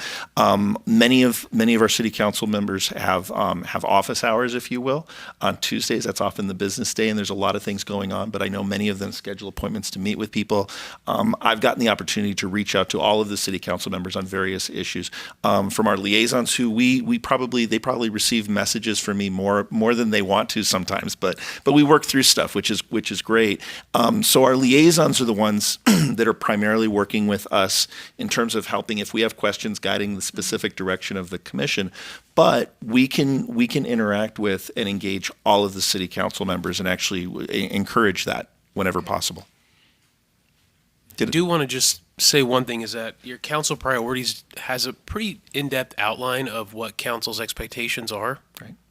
Many of our city council members have office hours, if you will, on Tuesdays. That's often the business day, and there's a lot of things going on. But I know many of them schedule appointments to meet with people. I've gotten the opportunity to reach out to all of the city council members on various issues. From our liaisons, who they probably receive messages from me more than they want to sometimes, but we work through stuff, which is great. So our liaisons are the ones that are primarily working with us in terms of helping if we have questions, guiding the specific direction of the commission. But we can interact with and engage all of the city council members and actually encourage that whenever possible. I do want to just say one thing, is that your council priorities has a pretty in-depth outline of what council's expectations are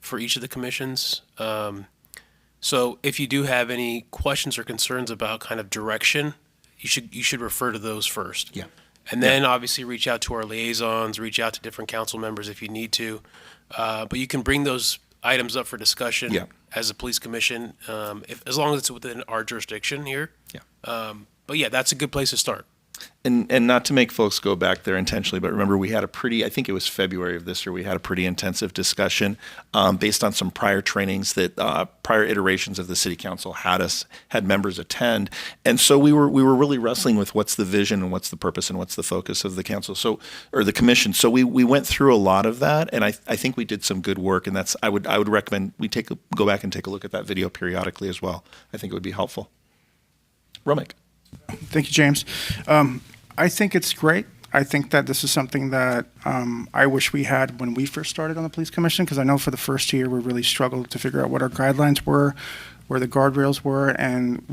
for each of the commissions. So if you do have any questions or concerns about kind of direction, you should refer to those first. Yeah. And then obviously reach out to our liaisons, reach out to different council members if you need to. But you can bring those items up for discussion as a police commission, as long as it's within our jurisdiction here. Yeah. But yeah, that's a good place to start. And not to make folks go back there intentionally, but remember we had I think it was February of this year, we had a pretty intensive discussion based on some prior trainings that prior iterations of the city council had members attend. And so we were really wrestling with what's the vision and what's the purpose and what's the focus of the council, or the commission. So we went through a lot of that, and I think we did some good work, and I would recommend we go back and take a look at that video periodically as well. I think it would be helpful. Romick. Thank you, James. I think it's great. I think that this is something that I wish we had when we first started on the police commission, because I know for the first year we really struggled to figure out what our guidelines were, where the guardrails were, and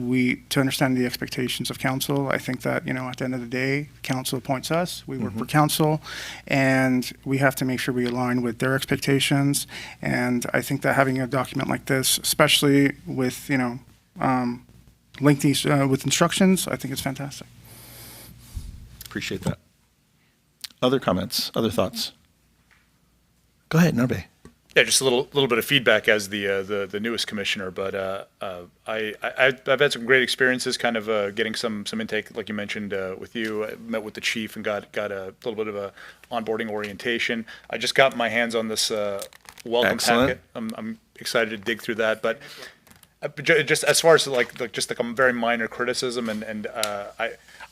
to understand the expectations of council. I think that, at the end of the day, council appoints us, we work for council, and we have to make sure we align with their expectations. And I think that having a document like this, especially with, lengthy with instructions, I think it's fantastic. Appreciate that. Other comments, other thoughts? Go ahead, Narbe. Yeah, just a little bit of feedback as the newest commissioner, but I've had some great experiences, kind of getting some intake, like you mentioned with you. I met with the chief and got a little bit of a onboarding orientation. I just got my hands on this welcome packet. I'm excited to dig through that, but just as far as like a very minor criticism, and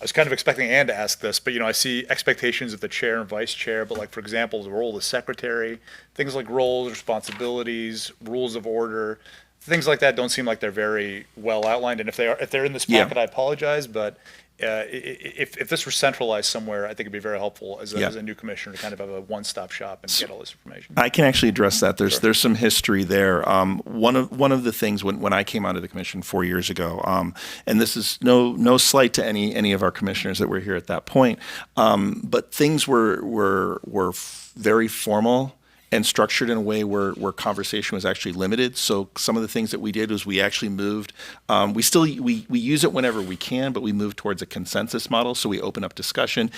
was kind of expecting Ann to ask this, but I see expectations of the chair and vice chair, but like, for example, the role of the secretary, things like roles, responsibilities, rules of order, things like that don't seem like they're very well outlined. And if they're in this packet, I apologize, but if this were centralized somewhere, I think it'd be very helpful as a new commissioner to kind of have a one-stop shop and get all this information. I can actually address that. There's some history there. One of the things when I came onto the commission 4 years ago, and this is no slight to any of our commissioners that were here at that point, but things were very formal and structured in a way where conversation was actually limited. So some of the things that we did was we actually moved. We use it whenever we can, but we move towards a consensus model. So we open up discussion.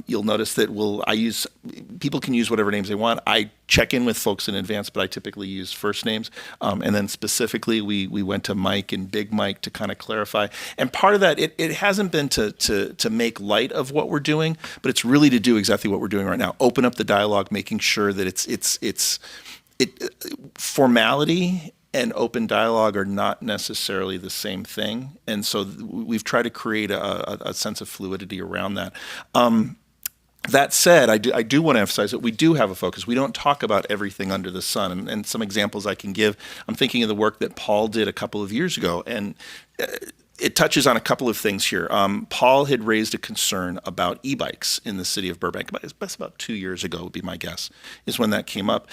You'll notice that people can use whatever names they want. I check in with folks in advance, but I typically use first names. And then specifically, we went to Mike and Big Mike to kind of clarify. And part of that, it hasn't been to make light of what we're doing, but it's really to do exactly what we're doing right now. Open up the dialogue, making sure that formality and open dialogue are not necessarily the same thing. And so we've tried to create a sense of fluidity around that. That said, I do want to emphasize that we do have a focus. We don't talk about everything under the sun. And some examples I can give, I'm thinking of the work that Paul did a couple of years ago. And it touches on a couple of things here. Paul had raised a concern about e-bikes in the city of Burbank. That's about 2 years ago, would be my guess, is when that came up.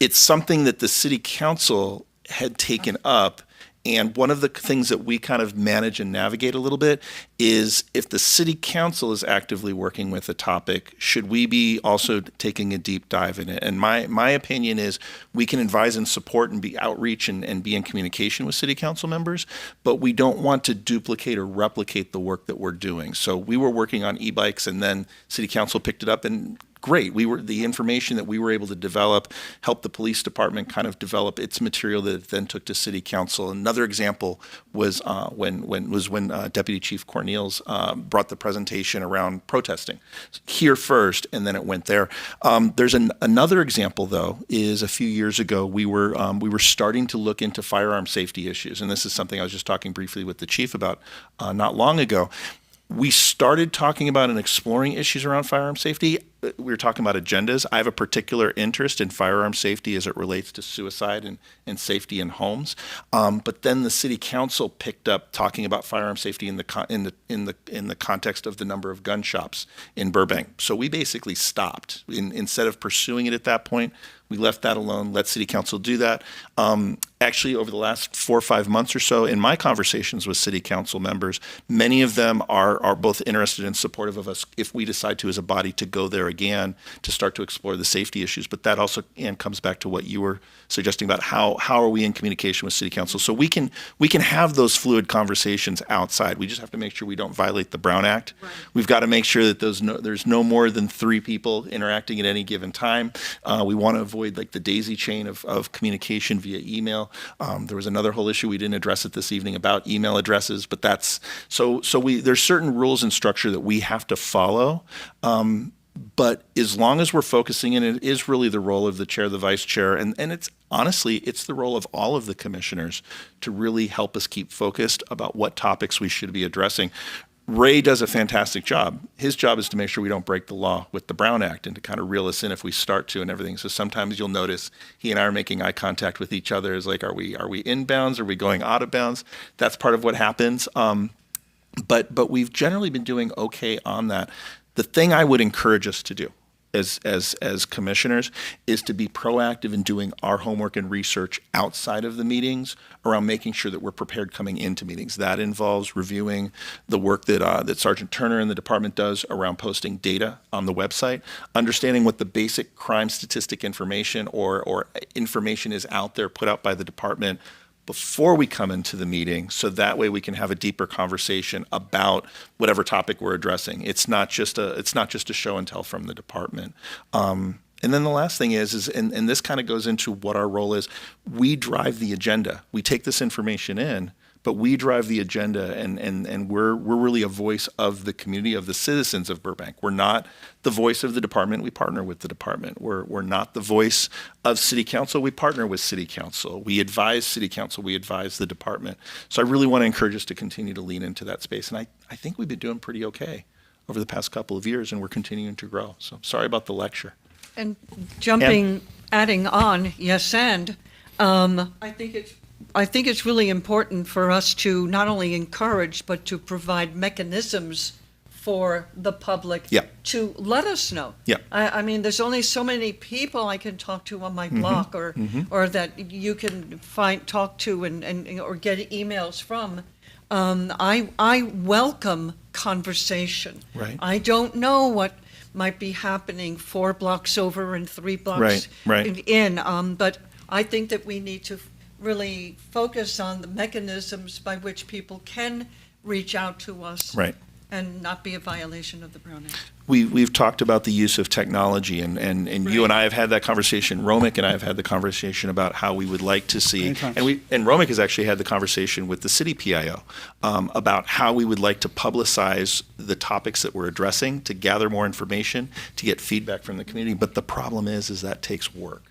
It's something that the city council had taken up. And one of the things that we kind of manage and navigate a little bit is if the city council is actively working with a topic, should we be also taking a deep dive in it? And my opinion is we can advise and support and be outreach and be in communication with city council members, but we don't want to duplicate or replicate the work that we're doing. So we were working on e-bikes and then city council picked it up, and great. The information that we were able to develop helped the police department kind of develop its material that it then took to city council. Another example was when Deputy Chief Cornelius brought the presentation around protesting here first, and then it went there. There's another example though. Is a few years ago we were starting to look into firearm safety issues, and this is something I was just talking briefly with the chief about not long ago. We started talking about and exploring issues around firearm safety. We were talking about agendas. I have a particular interest in firearm safety as it relates to suicide and safety in homes. But then the city council picked up talking about firearm safety in the context of the number of gun shops in Burbank. So we basically stopped. Instead of pursuing it at that point, we left that alone, let city council do that. Actually, over the last 4 or 5 months or so, in my conversations with city council members, many of them are both interested and supportive of us if we decide to, as a body, to go there again to start to explore the safety issues. But that also, Ann, comes back to what you were suggesting about how are we in communication with city council. So we can have those fluid conversations outside. We just have to make sure we don't violate the Brown Act. Right. We've got to make sure that there's no more than 3 people interacting at any given time. We want to avoid like the daisy chain of communication via email. There was another whole issue we didn't address it this evening about email addresses, but that's there's certain rules and structure that we have to follow. But as long as we're focusing, and it is really the role of the chair, the vice chair, and it's honestly, it's the role of all of the commissioners to really help us keep focused about what topics we should be addressing. Ray does a fantastic job. His job is to make sure we don't break the law with the Brown Act and to kind of reel us in if we start to and everything. So sometimes you'll notice he and I are making eye contact with each other. It's like, are we inbounds? Are we going out of bounds? That's part of what happens. But we've generally been doing okay on that. The thing I would encourage us to do as commissioners is to be proactive in doing our homework and research outside of the meetings around making sure that we're prepared coming into meetings. That involves reviewing the work that Sergeant Turner and the department does around posting data on the website, understanding what the basic crime statistic information or information is out there put out by the department before we come into the meeting, so that way we can have a deeper conversation about whatever topic we're addressing. It's not just a show and tell from the department. And then the last thing is and this kind of goes into what our role is. We drive the agenda. We take this information in, but we drive the agenda, and we're really a voice of the community, of the citizens of Burbank. We're not the voice of the department. We partner with the department. We're not the voice of city council. We partner with city council. We advise city council. We advise the department. So I really want to encourage us to continue to lean into that space. And I think we've been doing pretty okay over the past couple of years, and we're continuing to grow. So sorry about the lecture. And adding on, yes, and I think it's really important for us to not only encourage but to provide mechanisms for the public to let us know. Yeah. I mean, there's only so many people I can talk to on my block, or that you can talk to and or get emails from. I welcome conversation. Right. I don't know what might be happening 4 blocks over and 3 blocks in. But I think that we need to really focus on the mechanisms by which people can reach out to us and not be a violation of the Brown Act. We've talked about the use of technology, and you and I have had that conversation. Romick and I have had the conversation about how we would like to see, and Romick has actually had the conversation with the city PIO about how we would like to publicize the topics that we're addressing, to gather more information, to get feedback from the community. But the problem is that takes work.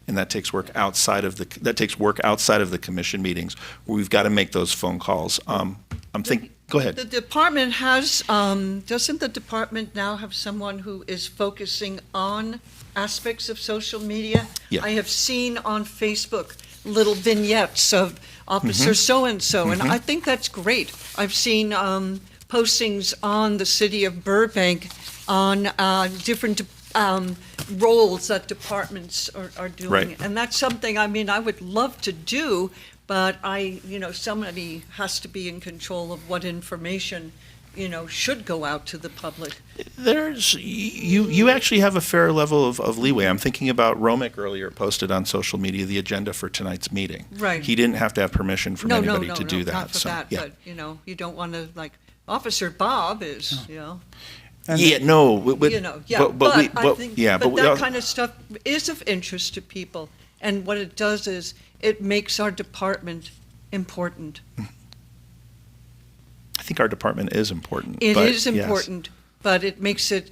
And that takes work outside of the commission meetings, where we've got to make those phone calls. Go ahead. The department has, doesn't the department now have someone who is focusing on aspects of social media? Yeah. I have seen on Facebook little vignettes of Officer so-and-so, and I think that's great. I've seen postings on the city of Burbank on different roles that departments are doing. Right. And that's something, I mean, I would love to do, but somebody has to be in control of what information, should go out to the public. You actually have a fair level of leeway. I'm thinking about Romick earlier posted on social media the agenda for tonight's meeting. Right. He didn't have to have permission from anybody to do that. Not for that, but, you don't want to, like, Officer Bob is, But that kind of stuff is of interest to people, and what it does is it makes our department important. I think our department is important. It is important, but it makes it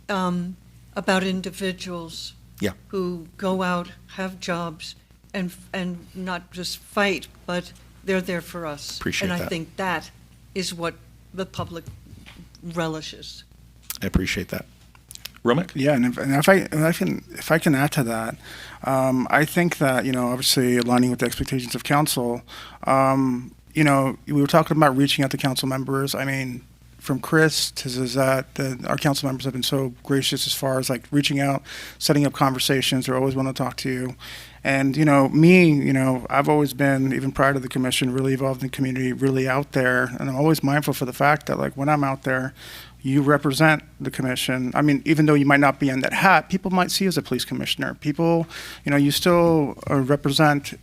about individuals who go out, have jobs, and not just fight, but they're there for us. Appreciate that. And I think that is what the public relishes. I appreciate that. Romick? Yeah, and if I can add to that, I think that, obviously aligning with the expectations of council, we were talking about reaching out to council members. I mean, from Chris to Zazat, our council members have been so gracious as far as like reaching out, setting up conversations. They always want to talk to you. And, I've always been, even prior to the commission, really involved in the community, really out there. And I'm always mindful for the fact that, like, when I'm out there, you represent the commission. I mean, even though you might not be in that hat, people might see you as a police commissioner. People, you still represent,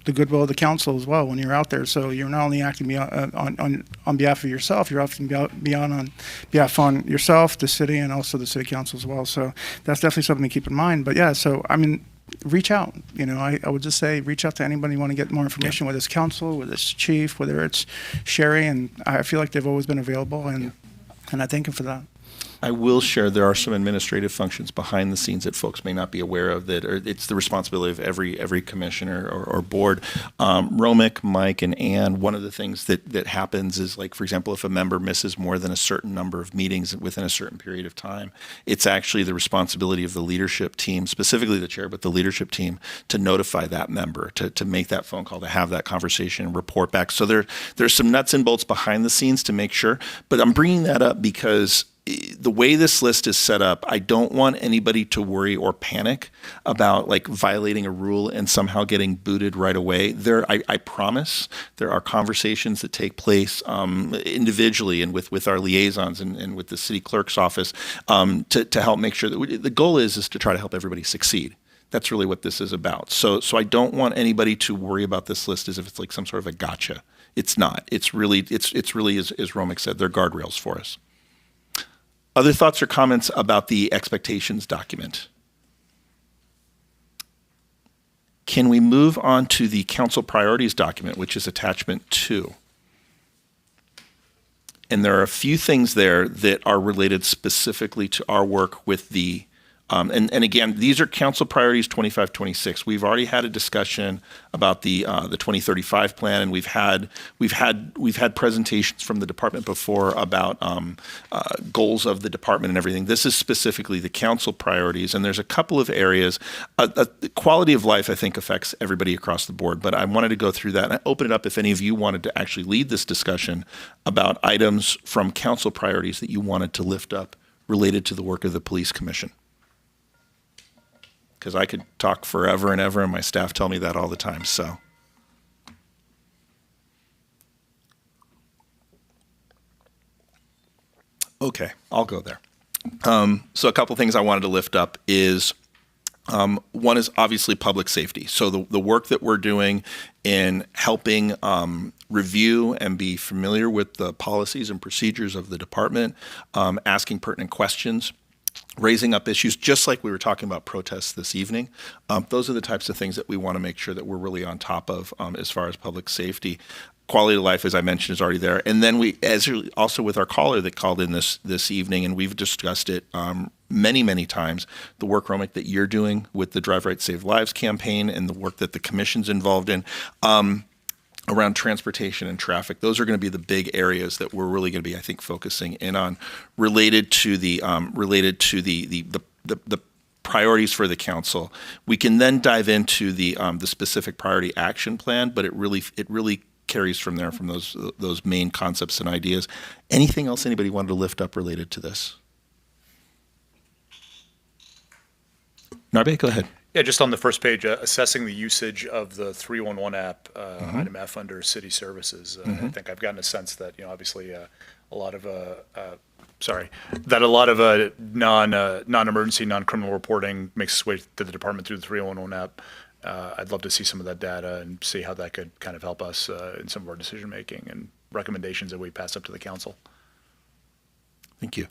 the goodwill of the council as well when you're out there. So you're not only acting on behalf of yourself, you're often on behalf on yourself, the city, and also the city council as well. So that's definitely something to keep in mind. But yeah, so I mean, reach out. I would just say reach out to anybody you want to get more information, whether it's council, whether it's chief, whether it's Sherry, and I feel like they've always been available, and I thank them for that. I will share there are some administrative functions behind the scenes that folks may not be aware of that it's the responsibility of every commissioner or board. Romick, Mike, and Ann, one of the things that happens is, like, for example, if a member misses more than a certain number of meetings within a certain period of time, it's actually the responsibility of the leadership team, specifically the chair, but the leadership team, to notify that member, to make that phone call, to have that conversation and report back. So there's some nuts and bolts behind the scenes to make sure, but I'm bringing that up because the way this list is set up, I don't want anybody to worry or panic about, like, violating a rule and somehow getting booted right away. I promise there are conversations that take place individually and with our liaisons and with the city clerk's office to help make sure that the goal is to try to help everybody succeed. That's really what this is about. So I don't want anybody to worry about this list as if it's like some sort of a gotcha. It's not. It's really, as Romick said, they're guardrails for us. Other thoughts or comments about the expectations document? Can we move on to the council priorities document, which is attachment 2? And there are a few things there that are related specifically to our work with the and again, these are council priorities 25-26. We've already had a discussion about the 2035 plan, and we've had presentations from the department before about goals of the department and everything. This is specifically the council priorities, and there's a couple of areas. The quality of life, I think, affects everybody across the board. But I wanted to go through that and open it up if any of you wanted to actually lead this discussion about items from council priorities that you wanted to lift up related to the work of the police commission. Because I could talk forever and ever, and my staff tell me that all the time. So, okay, I'll go there. So a couple things I wanted to lift up is one is obviously public safety. So the work that we're doing in helping review and be familiar with the policies and procedures of the department, asking pertinent questions, raising up issues, just like we were talking about protests this evening. Those are the types of things that we want to make sure that we're really on top of as far as public safety. Quality of life, as I mentioned, is already there. And then we, as also with our caller that called in this evening, and we've discussed it many times, the work, Romick, that you're doing with the Drive Right Save Lives campaign and the work that the commission's involved in. Around transportation and traffic, those are going to be the big areas that we're really going to be, I think, focusing in on, related to the priorities for the council. We can then dive into the specific priority action plan, but it really carries from there, from those main concepts and ideas. Anything else anybody wanted to lift up related to this? Narbe, go ahead. Yeah, just on the first page, assessing the usage of the 311 app, item F under city services. I think I've gotten a sense that, obviously a lot of non-emergency, non-criminal reporting makes its way to the department through the 311 app. I'd love to see some of that data and see how that could kind of help us in some of our decision making and recommendations that we pass up to the council. Thank you.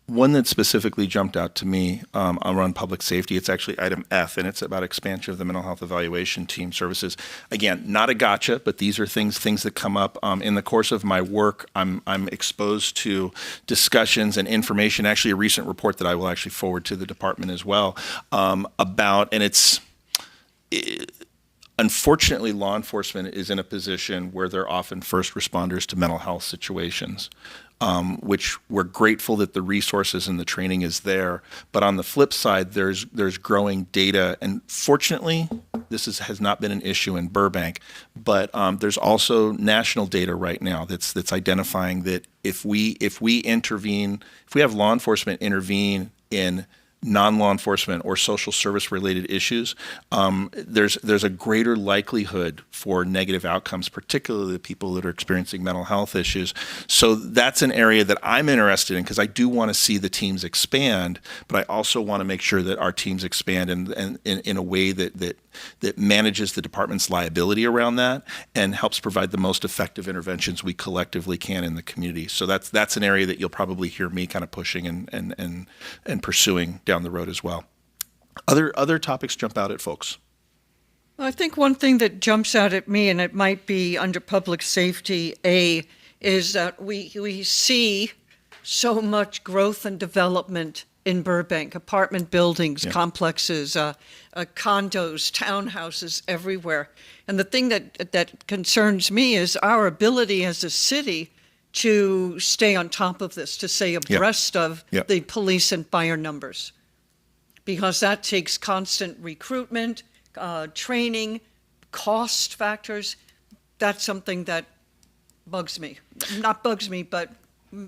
One that specifically jumped out to me around public safety, it's actually item F, and it's about expansion of the mental health evaluation team services. Again, not a gotcha, but these are things that come up in the course of my work. I'm exposed to discussions and information, actually a recent report that I will actually forward to the department as well, about, and unfortunately, law enforcement is in a position where they're often first responders to mental health situations. Which we're grateful that the resources and the training is there. But on the flip side, there's growing data, and fortunately, this has not been an issue in Burbank. But there's also national data right now that's identifying that if we intervene, if we have law enforcement intervene in non-law enforcement or social service related issues, there's a greater likelihood for negative outcomes, particularly the people that are experiencing mental health issues. So that's an area that I'm interested in, because I do want to see the teams expand, but I also want to make sure that our teams expand in a way that manages the department's liability around that and helps provide the most effective interventions we collectively can in the community. So that's an area that you'll probably hear me kind of pushing and pursuing down the road as well. Other topics jump out at folks? I think one thing that jumps out at me, and it might be under public safety, is that we see so much growth and development in Burbank, apartment buildings, complexes, condos, townhouses everywhere. And the thing that concerns me is our ability as a city to stay on top of this, to stay abreast of the police and fire numbers. Because that takes constant recruitment, training, cost factors. That's something that bugs me. Not bugs me, but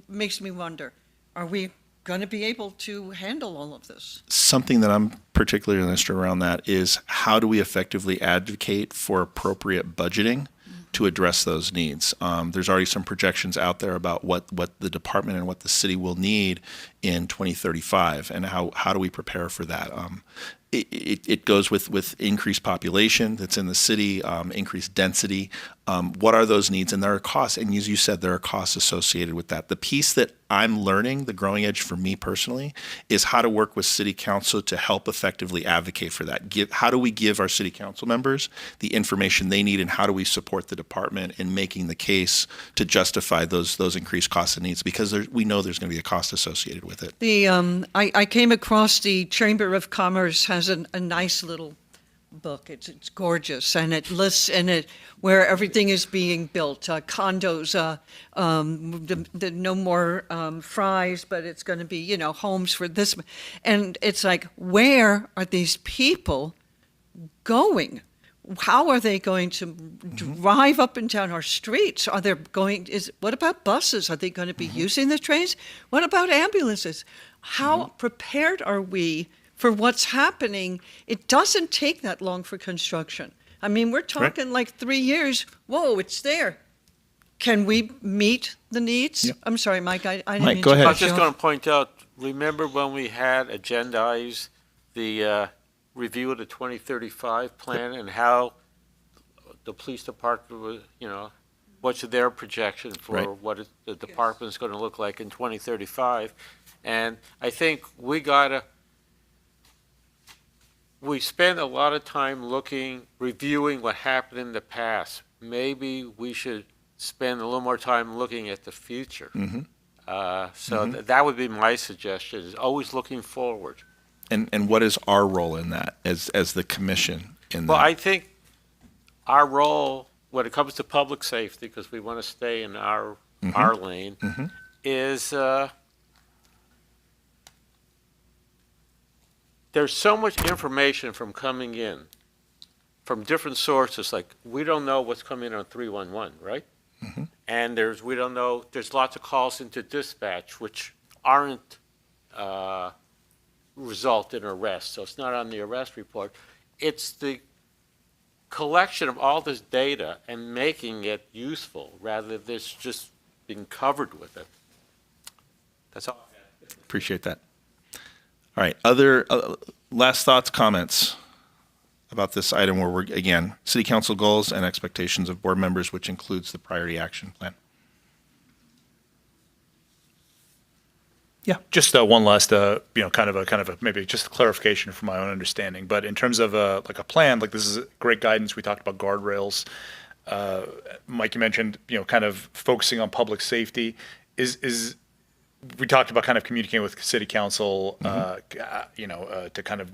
makes me wonder, are we going to be able to handle all of this? Something that I'm particularly interested around that is, how do we effectively advocate for appropriate budgeting to address those needs? There's already some projections out there about what the department and what the city will need in 2035, and how do we prepare for that? It goes with increased population that's in the city, increased density. What are those needs? And there are costs, and as you said, there are costs associated with that. The piece that I'm learning, the growing edge for me personally, is how to work with city council to help effectively advocate for that. How do we give our city council members the information they need, and how do we support the department in making the case to justify those increased costs and needs? Because we know there's going to be a cost associated with it. I came across the Chamber of Commerce has a nice little book. It's gorgeous, and it lists in it where everything is being built, condos, no more fries, but it's going to be, homes for this. And it's like, where are these people going? How are they going to drive up and down our streets? Are they what about buses? Are they going to be using the trains? What about ambulances? How prepared are we for what's happening? It doesn't take that long for construction. I mean, we're talking like 3 years. Whoa, it's there. Can we meet the needs? Yep. I'm sorry, Mike. I didn't Mike, mean go to ahead. I cut was you just off. going to point out, remember when we had agendized the review of the 2035 plan and how the police department was, what's their projection for what the department is going to look like in 2035? And I think we spend a lot of time reviewing what happened in the past. Maybe we should spend a little more time looking at the future. That would be my suggestion, is always looking forward. And what is our role in that as the commission in that? Well, I think our role when it comes to public safety, because we want to stay in our lane, is there's so much information coming in from different sources. Like, we don't know what's coming in on 311, right? And we don't know, there's lots of calls into dispatch which aren't result in arrest. So it's not on the arrest report. It's the collection of all this data and making it useful rather than this just being covered with it. That's all. Appreciate that. All right. Other last thoughts, comments about this item where we're, again, city council goals and expectations of board members, which includes the priority action plan. Yeah, just one last, kind of a maybe just a clarification from my own understanding. But in terms of a plan, this is great guidance. We talked about guardrails. Mike, you mentioned, kind of focusing on public safety. We talked about kind of communicating with city council, to kind of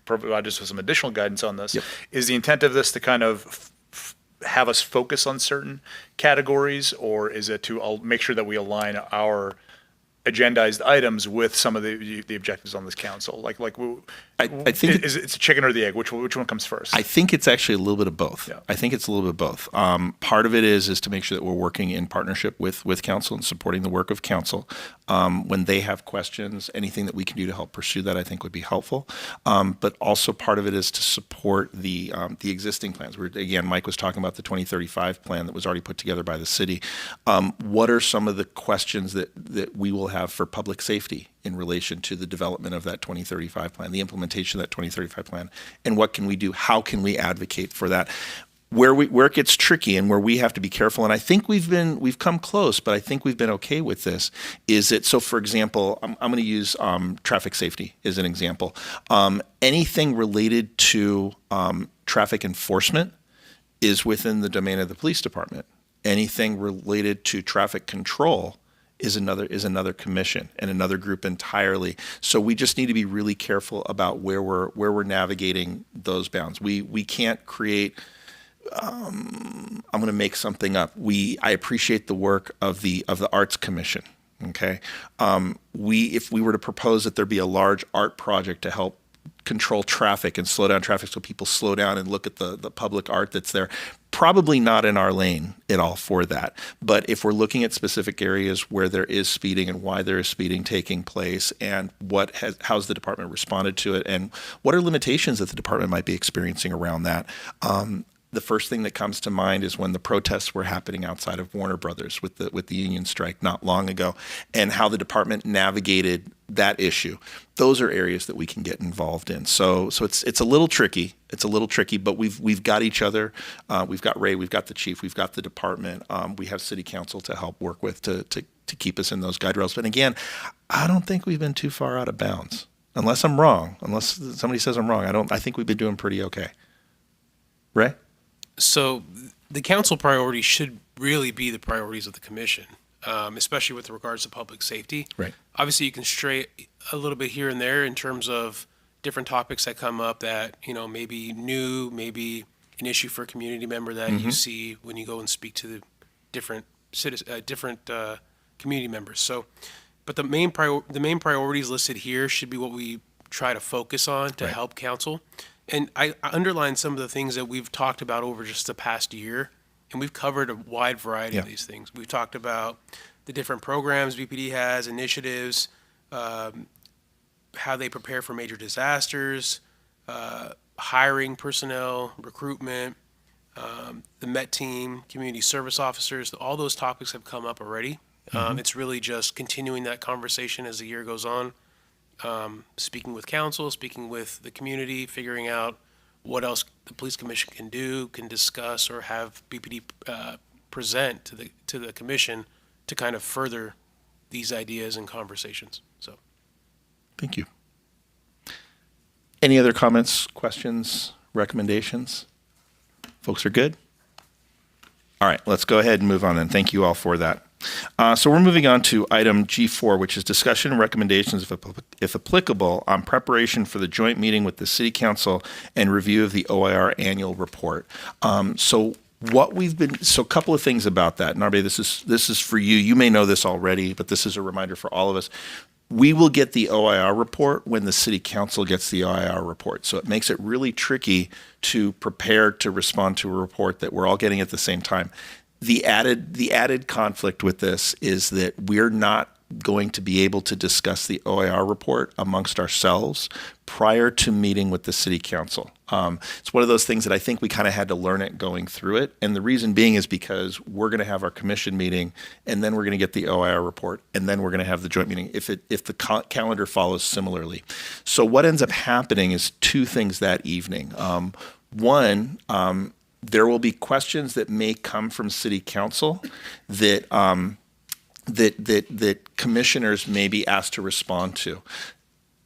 provide us with some additional guidance on this. Yep. Is the intent of this to kind of have us focus on certain categories, or is it to make sure that we align our agendized items with some of the objectives on this council? I think it's a chicken or the egg. Which one comes first? I think it's actually a little bit of both. Yeah. I think it's a little bit of both. Part of it is to make sure that we're working in partnership with council and supporting the work of council. When they have questions, anything that we can do to help pursue that, I think would be helpful. But also part of it is to support the existing plans. Again, Mike was talking about the 2035 plan that was already put together by the city. What are some of the questions that we will have for public safety in relation to the development of that 2035 plan, the implementation of that 2035 plan, and what can we do? How can we advocate for that? Where it gets tricky and where we have to be careful, and I think we've come close, but I think we've been okay with this, is that, so for example, I'm going to use traffic safety as an example. Anything related to traffic enforcement is within the domain of the police department. Anything related to traffic control is another commission and another group entirely. So we just need to be really careful about where we're navigating those bounds. We can't create. I'm going to make something up. I appreciate the work of the Arts Commission. Okay, if we were to propose that there be a large art project to help control traffic and slow down traffic so people slow down and look at the public art that's there, probably not in our lane at all for that. But if we're looking at specific areas where there is speeding and why there is speeding taking place, and how's the department responded to it, and what are limitations that the department might be experiencing around that, the first thing that comes to mind is when the protests were happening outside of Warner Brothers with the union strike not long ago, and how the department navigated that issue. Those are areas that we can get involved in. So it's a little tricky. It's a little tricky, but we've got each other. We've got Ray. We've got the chief. We've got the department. We have city council to help work with to keep us in those guide rails. But again, I don't think we've been too far out of bounds. Unless I'm wrong, unless somebody says I'm wrong, I think we've been doing pretty okay. Ray? So the council priorities should really be the priorities of the commission, especially with regards to public safety. Right. Obviously, you can stray a little bit here and there in terms of different topics that come up that, maybe new, maybe an issue for a community member that you see when you go and speak to the different community members. So, but the main priorities listed here should be what we try to focus on to help council. And I underlined some of the things that we've talked about over just the past year, and we've covered a wide variety of these things. We've talked about the different programs BPD has, initiatives, how they prepare for major disasters, hiring personnel, recruitment, the MET team, community service officers. All those topics have come up already. It's really just continuing that conversation as the year goes on. Speaking with council, speaking with the community, figuring out what else the police commission can do, can discuss, or have BPD present to the commission to kind of further these ideas and conversations. So, Thank you. Any other comments, questions, recommendations? Folks are good? All right, let's go ahead and move on then. Thank you all for that. So we're moving on to item G4, which is discussion and recommendations, if applicable, on preparation for the joint meeting with the City Council and review of the OIR annual report. So a couple of things about that. Narbe, this is for you. You may know this already, but this is a reminder for all of us. We will get the OIR report when the City Council gets the OIR report. So it makes it really tricky to prepare to respond to a report that we're all getting at the same time. The added conflict with this is that we're not going to be able to discuss the OIR report amongst ourselves prior to meeting with the City Council. It's one of those things that I think we kind of had to learn it going through it. And the reason being is because we're going to have our commission meeting, and then we're going to get the OIR report, and then we're going to have the joint meeting if the calendar follows similarly. So what ends up happening is two things that evening. One, there will be questions that may come from City Council that commissioners may be asked to respond to.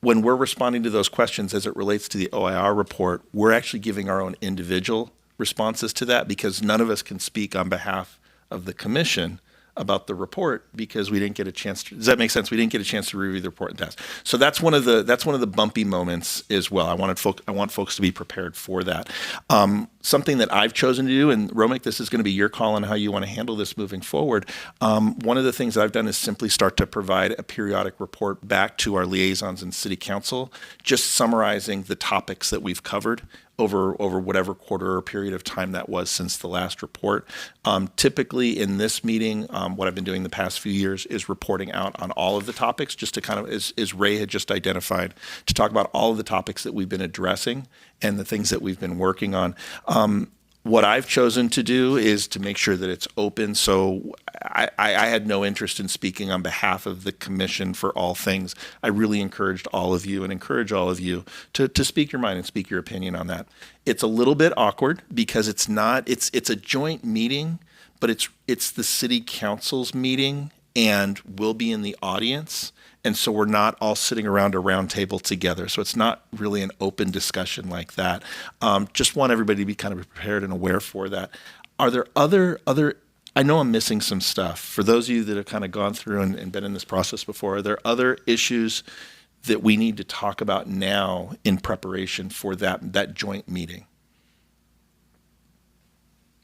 When we're responding to those questions as it relates to the OIR report, we're actually giving our own individual responses to that because none of us can speak on behalf of the commission about the report because we didn't get a chance to, does that make sense? We didn't get a chance to review the report and test. So that's one of the bumpy moments as well. I want folks to be prepared for that. Something that I've chosen to do, and Romik, this is going to be your call on how you want to handle this moving forward. One of the things I've done is simply start to provide a periodic report back to our liaisons and City Council, just summarizing the topics that we've covered over whatever quarter or period of time that was since the last report. Typically in this meeting, what I've been doing the past few years is reporting out on all of the topics, just to kind of, as Ray had just identified, to talk about all of the topics that we've been addressing and the things that we've been working on. What I've chosen to do is to make sure that it's open. So I had no interest in speaking on behalf of the commission for all things. I really encourage all of you to speak your mind and speak your opinion on that. It's a little bit awkward because it's a joint meeting, but it's the City Council's meeting and we'll be in the audience. And so we're not all sitting around a round table together. So it's not really an open discussion like that. Just want everybody to be kind of prepared and aware for that. Are there other, I know I'm missing some stuff. For those of you that have kind of gone through and been in this process before, are there other issues that we need to talk about now in preparation for that joint meeting?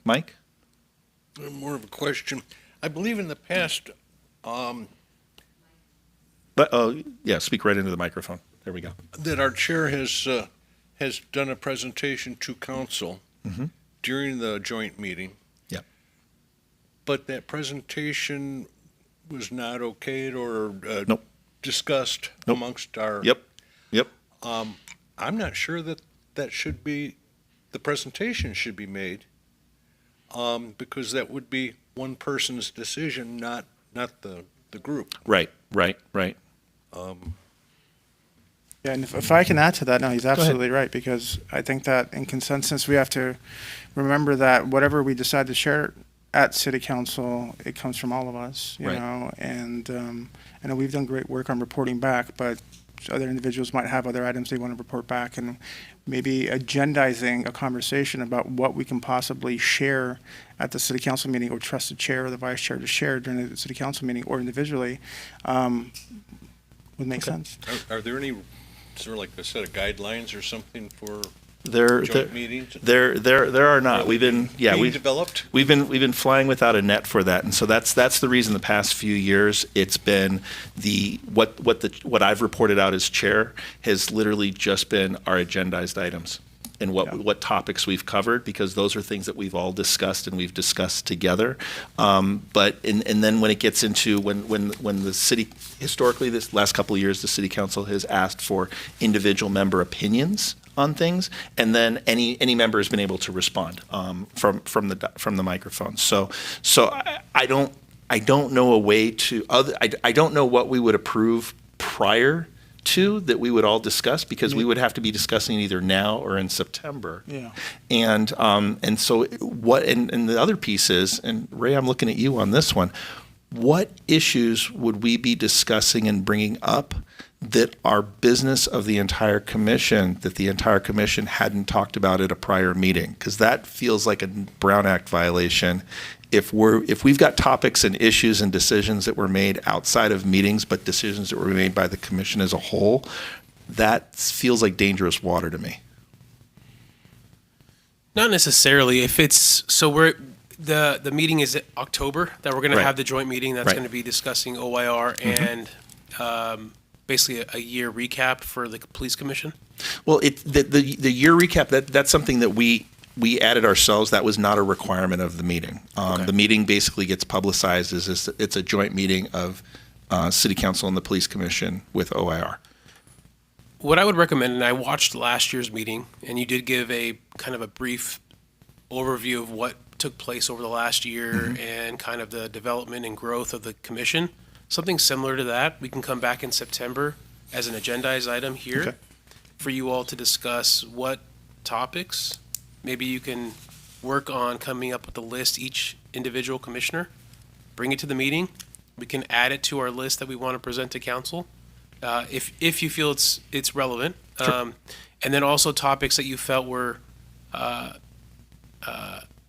Mike? More of a question. I believe in the past, Speak right into the microphone. There we go. that our chair has done a presentation to council during the joint meeting. Yep. But that presentation was not okayed or Nope. discussed Nope. amongst our. Yep. I'm not sure that should be, the presentation should be made because that would be one person's decision, not the group. Right, right, right. Yeah, and if I can add to that, no, he's absolutely right, because I think that in consensus, we have to remember that whatever we decide to share at city council, it comes from all of us, you Right. know, and I know we've done great work on reporting back, but other individuals might have other items they want to report back, and maybe agendizing a conversation about what we can possibly share at the city council meeting, or trust the chair or the vice chair to share during the city council meeting or individually, would make sense. Are there any, is there like a set of guidelines or something for There joint meetings? There are not. We've been Being developed? We've been flying without a net for that, and so that's the reason the past few years it's been what I've reported out as chair has literally just been our agendized items and what topics we've covered, because those are things that we've all discussed and we've discussed together. But then when it gets into when the city, historically this last couple of years, the city council has asked for individual member opinions on things, and then any member has been able to respond from the microphone. So I don't know a way to I don't know what we would approve prior to that we would all discuss, because we would have to be discussing either now or in September. Yeah. And so what and the other piece is, and Ray, I'm looking at you on this one. What issues would we be discussing and bringing up that are business of the entire commission, that the entire commission hadn't talked about at a prior meeting? Because that feels like a Brown Act violation. If we've got topics and issues and decisions that were made outside of meetings, but decisions that were made by the commission as a whole, that feels like dangerous water to me. Not necessarily. If it's, so the meeting is October, that we're going to Right. have the joint meeting that's Right. going to be discussing OIR and basically a year recap for the police commission. Well, the year recap, that's something that we added ourselves. That was not a requirement of the meeting. The meeting basically gets publicized as it's a joint meeting of City Council and the Police Commission with OIR. What I would recommend, and I watched last year's meeting, and you did give a kind of a brief overview of what took place over the last year and kind of the development and growth of the commission. Something similar to that, we can come back in September as an agendized item here Okay. for you all to discuss what topics. Maybe you can work on coming up with a list, each individual commissioner, bring it to the meeting. We can add it to our list that we want to present to council, if you feel it's relevant. And then also topics that you felt were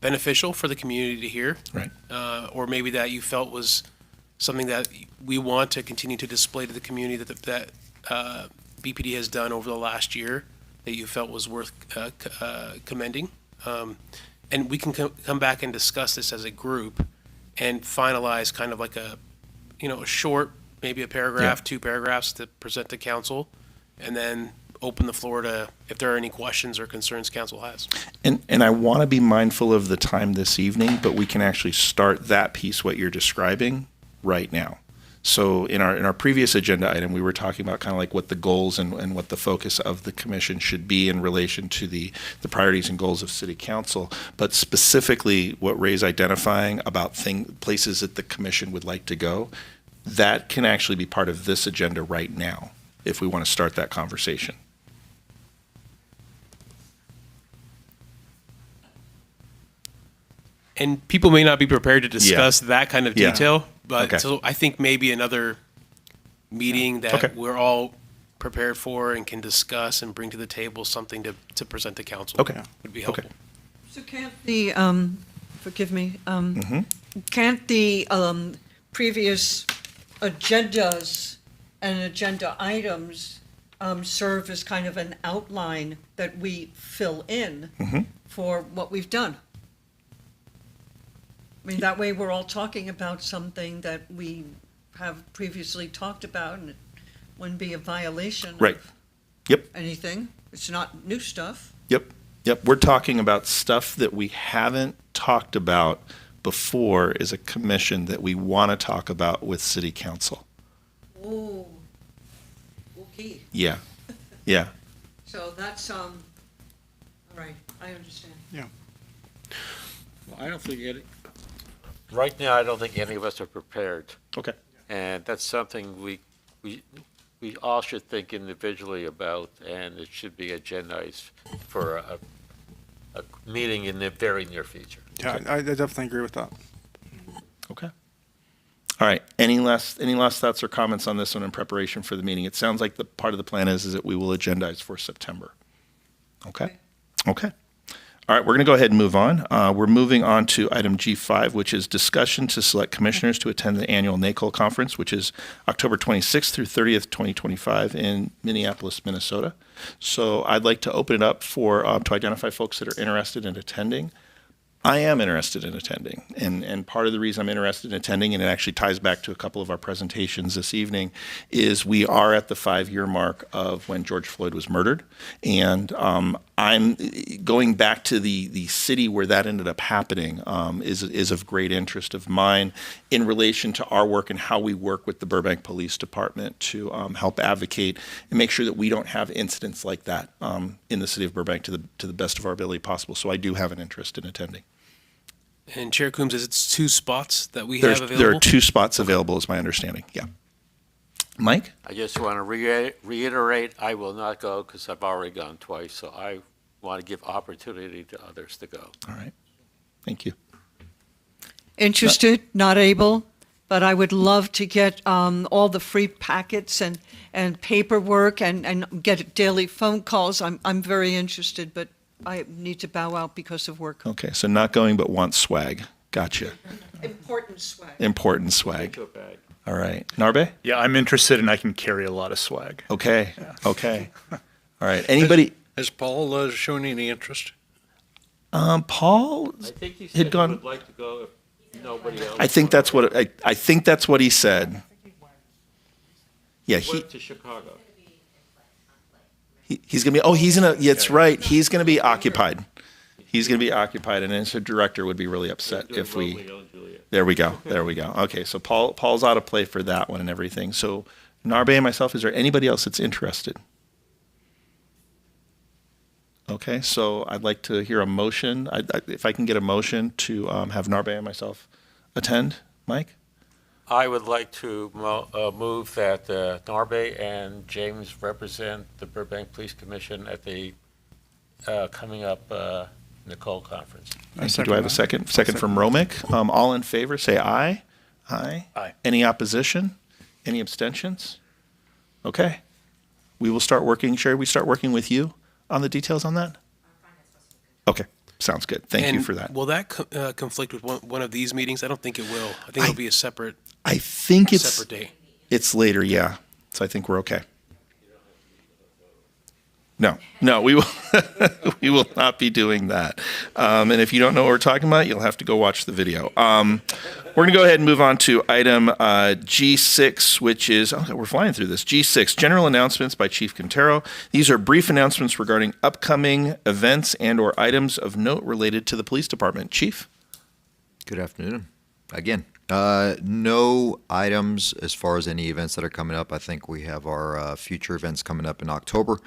beneficial for the community to hear. Right. Or maybe that you felt was something that we want to continue to display to the community that BPD has done over the last year that you felt was worth commending. And we can come back and discuss this as a group and finalize kind of like a short, maybe a paragraph, 2 paragraphs to present to council, and then open the floor to if there are any questions or concerns council has. And I want to be mindful of the time this evening, but we can actually start that piece, what you're describing, right now. So in our previous agenda item, we were talking about kind of like what the goals and what the focus of the commission should be in relation to the priorities and goals of city council, but specifically what Ray's identifying about places that the commission would like to go, that can actually be part of this agenda right now if we want to start that conversation. And people may not be prepared to discuss that kind of Yeah. detail, but Okay. so I think maybe another meeting that Okay. we're all prepared for and can discuss and bring to the table something to present to council. Okay. Would be helpful. Okay. So can't the, forgive me, can't the previous agendas and agenda items serve as kind of an outline that we fill in for what we've done? I mean, that way we're all talking about something that we have previously talked about, and it wouldn't be a violation Right. of Yep. anything. It's not new stuff. Yep. We're talking about stuff that we haven't talked about before as a commission that we want to talk about with city council. Oh, okay. Yeah. Yeah. So that's, all right, I understand. I don't think any, Right now, I don't think any of us are prepared. Okay. And that's something we all should think individually about, and it should be agendized for a meeting in the very near future. Yeah, I definitely agree with that. Okay. All right. Any last thoughts or comments on this one in preparation for the meeting? It sounds like the part of the plan is that we will agendize for September. Okay. Okay. All right. We're going to go ahead and move on. We're moving on to item G5, which is discussion to select commissioners to attend the annual NACOL conference, which is October 26th through 30th, 2025 in Minneapolis, Minnesota. So I'd like to open it up for to identify folks that are interested in attending. I am interested in attending, and part of the reason I'm interested in attending, and it actually ties back to a couple of our presentations this evening, is we are at the 5-year mark of when George Floyd was murdered, and I'm going back to the city where that ended up happening is of great interest of mine in relation to our work and how we work with the Burbank Police Department to help advocate and make sure that we don't have incidents like that in the city of Burbank to the best of our ability possible. So I do have an interest in attending. And Chair Coombs, is it 2 spots that we There have available? are 2 spots available, is my understanding. Yeah. Mike? I just want to reiterate, I will not go because I've already gone twice, so I want to give opportunity to others to go. All right. Thank you. Interested, not able, but I would love to get all the free packets and paperwork and get daily phone calls. I'm very interested, but I need to bow out because of work. Okay, so not going but want swag. Gotcha. Important swag. Important swag. All right. Narbe? Yeah, I'm interested and I can carry a lot of swag. Okay. Okay. All right. Anybody? has Paul shown any interest? Paul I think he had said he gone. would like to go if nobody else. I think that's what I think that's what he said. Yeah, He went to Chicago. he's gonna be. Oh, he's in a. Yeah, that's right. He's gonna be occupied. He's gonna be occupied, and his director would be really upset if we. Romeo and Juliet. There we go. There we go. Okay, so Paul's out of play for that one and everything. So Narbe and myself. Is there anybody else that's interested? Okay, so I'd like to hear a motion. If I can get a motion to have Narbe and myself attend, Mike? I would like to move that Narbe and James represent the Burbank Police Commission at the coming up Nicole Conference. Thank you. Do I have a second? Second from Romick. All in favor, say aye. Aye. Aye. Any opposition? Any abstentions? Okay. We will start working. Sherry, we start working with you on the details on that? Okay. Sounds good. Thank you And for that. Will that conflict with one of these meetings? I don't think it will. I think it'll be a separate I think it's day. It's later, yeah. So I think we're okay. No, we will we will not be doing that. And if you don't know what we're talking about, you'll have to go watch the video. We're going to go ahead and move on to item G6, which is, we're flying through this. G6, general announcements by Chief Quintero. These are brief announcements regarding upcoming events and or items of note related to the police department. Chief? Good afternoon. Again, no items as far as any events that are coming up. I think we have our future events coming up in October.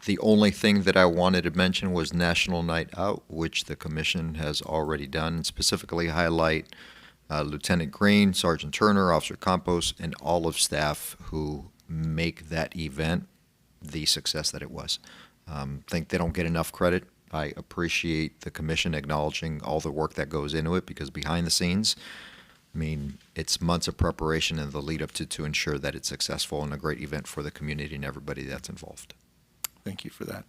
The only thing that I wanted to mention was National Night Out, which the commission has already done, and specifically highlight Lieutenant Green, Sergeant Turner, Officer Campos, and all of staff who make that event the success that it was. Think they don't get enough credit. I appreciate the commission acknowledging all the work that goes into it, because behind the scenes, I mean, it's months of preparation and the lead up to ensure that it's successful and a great event for the community and everybody that's involved. Thank you for that.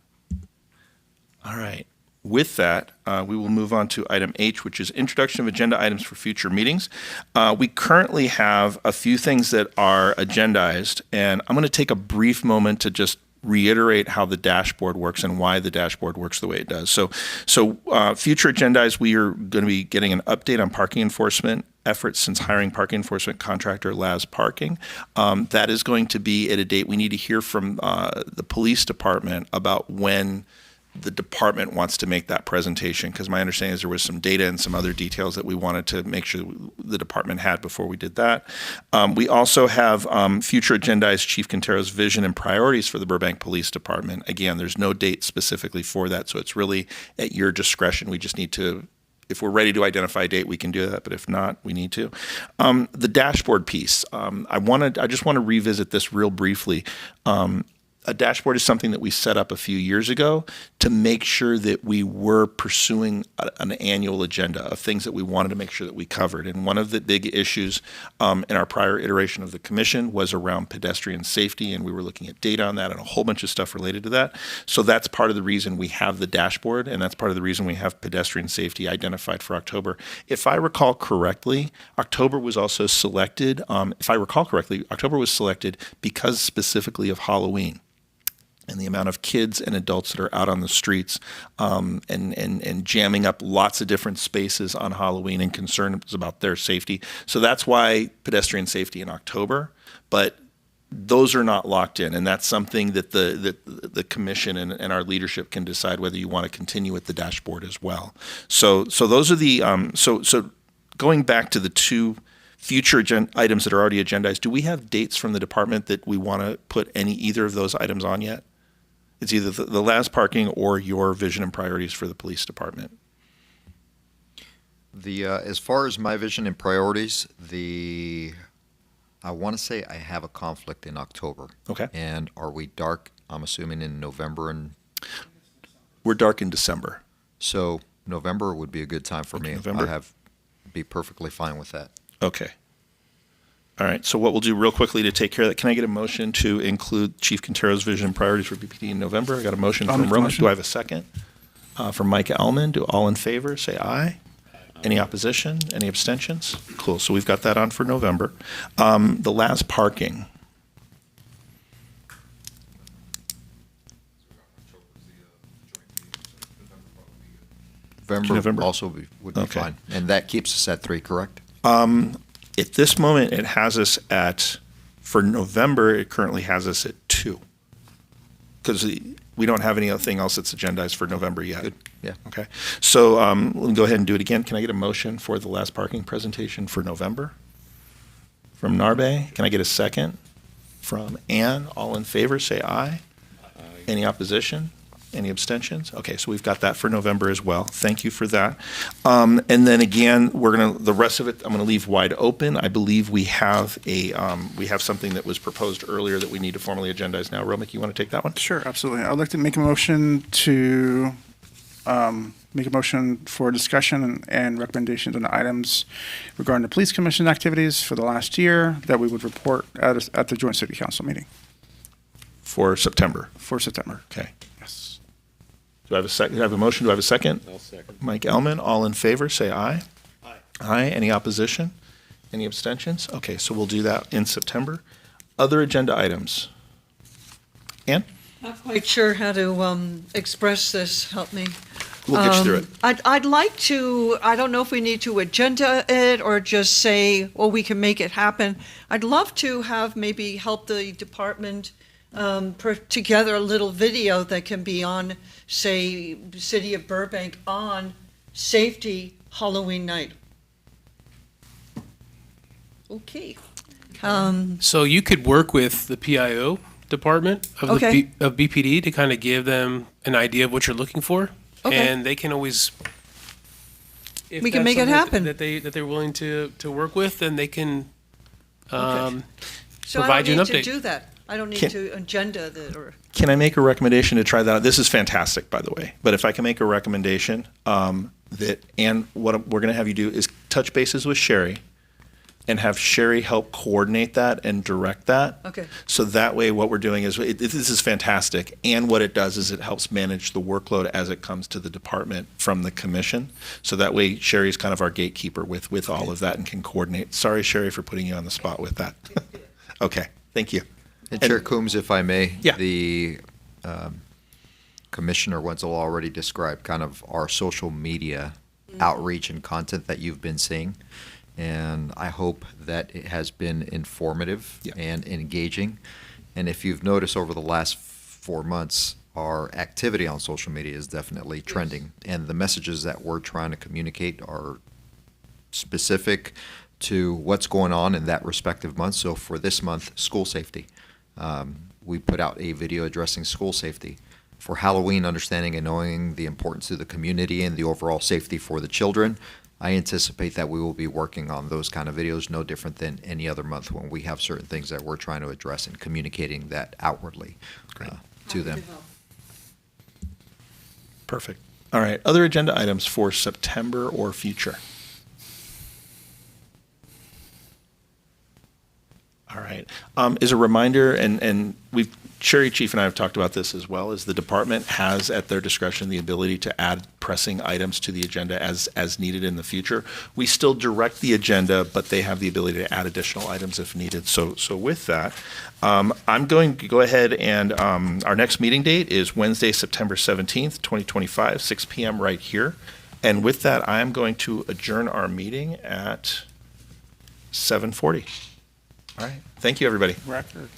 All right. With that, we will move on to item H, which is introduction of agenda items for future meetings. We currently have a few things that are agendized, and I'm going to take a brief moment to just reiterate how the dashboard works and why the dashboard works the way it does. So future agendas, we are going to be getting an update on parking enforcement efforts since hiring parking enforcement contractor Laz Parking. That is going to be at a date we need to hear from the police department about when the department wants to make that presentation, because my understanding is there was some data and some other details that we wanted to make sure the department had before we did that. We also have future agendized Chief Quintero's vision and priorities for the Burbank Police Department. Again, there's no date specifically for that, so it's really at your discretion. We just need to if we're ready to identify a date, we can do that. But if not, we need to. The dashboard piece. I just want to revisit this real briefly. A dashboard is something that we set up a few years ago to make sure that we were pursuing an annual agenda of things that we wanted to make sure that we covered. And one of the big issues in our prior iteration of the commission was around pedestrian safety, and we were looking at data on that and a whole bunch of stuff related to that. So that's part of the reason we have the dashboard, and that's part of the reason we have pedestrian safety identified for October. If I recall correctly, October was also selected, October was selected because specifically of Halloween and the amount of kids and adults that are out on the streets and jamming up lots of different spaces on Halloween and concerns about their safety. So that's why pedestrian safety in October, but those are not locked in, and that's something that the commission and our leadership can decide whether you want to continue with the dashboard as well. So those are the so going back to the two future items that are already agendized. Do we have dates from the department that we want to put either of those items on yet? It's either the last parking or your vision and priorities for the police department. As far as my vision and priorities, I want to say I have a conflict in October. Okay. And are we dark? I'm assuming in November, and we're dark in December. So November would be a good time for me. November. Be perfectly fine with that. Okay. All right. So what we'll do real quickly to take care of that, can I get a motion to include Chief Quintero's vision and priorities for BPD in November? I got a motion from Roman. Do I have a second? From Mike Ellman. Do all in favor say aye? Any opposition? Any abstentions? Cool. So we've got that on for November. The last parking. November also would be Okay. fine. And that keeps us at 3, correct? At this moment, it has us for November, it currently has us at 2. Because we don't have anything else that's agendized for November yet. Good. Yeah. Okay. So we'll go ahead and do it again. Can I get a motion for the last parking presentation for November? From Narbe. Can I get a second? From Ann. All in favor, say aye. Any opposition? Any abstentions? Okay, so we've got that for November as well. Thank you for that. And then again, the rest of it, I'm gonna leave wide open. I believe we have something that was proposed earlier that we need to formally agendize now. Romik, you want to take that one? Sure, absolutely. I'd like to make a motion for discussion and recommendations on the items regarding the police commission activities for the last year that we would report at the joint city council meeting For September. for September. Okay. Yes. Do I have a second? Do I have a motion? Do I have a second? I'll second. Mike Ellman, all in favor, say aye. Aye. Aye. Any opposition? Any abstentions? Okay, so we'll do that in September. Other agenda items. Ann? Not quite sure how to express this. Help me. We'll get you through it. I'd like to, I don't know if we need to agenda it or just say, well, we can make it happen. I'd love to have maybe help the department put together a little video that can be on, say, City of Burbank on safety Halloween night. Okay. So you could work with the PIO department of Okay. of BPD to kind of give them an idea of what you're looking for, Okay. and they can always. If We can that's make it something happen. that they're willing to work with, then they can. So Provide I you don't an need update. to do that. I don't need Can- to agenda that or. Can I make a recommendation to try that out? This is fantastic, by the way. But if I can make a recommendation and what we're going to have you do is touch bases with Sherry and have Sherry help coordinate that and direct that. Okay. So that way what we're doing is, this is fantastic. And what it does is it helps manage the workload as it comes to the department from the commission. So that way Sherry's kind of our gatekeeper with all of that and can coordinate. Sorry, Sherry, for putting you on the spot with that. Okay, thank you. And Chair Coombs, if I may, Yeah. the Commissioner Wenzel already described kind of our social media outreach and content that you've been seeing. And I hope that it has been informative Yeah. and engaging. And if you've noticed over the last 4 months, our activity on social media is definitely trending. And the messages that we're trying to communicate are specific to what's going on in that respective month. So for this month, school safety. We put out a video addressing school safety. for Halloween, understanding and knowing the importance to the community and the overall safety for the children. I anticipate that we will be working on those kind of videos, no different than any other month when we have certain things that we're trying to address and communicating that outwardly to them. Perfect. All right. Other agenda items for September or future? All right. As a reminder, and we've, Sherry Chief and I have talked about this as well, is the department has at their discretion the ability to add pressing items to the agenda as needed in the future. We still direct the agenda, but they have the ability to add additional items if needed. So with that, I'm going to go ahead and our next meeting date is Wednesday, September 17th, 2025, 6 p.m. right here. And with that, I am going to adjourn our meeting at 7:40. All right. Thank you, everybody. Record.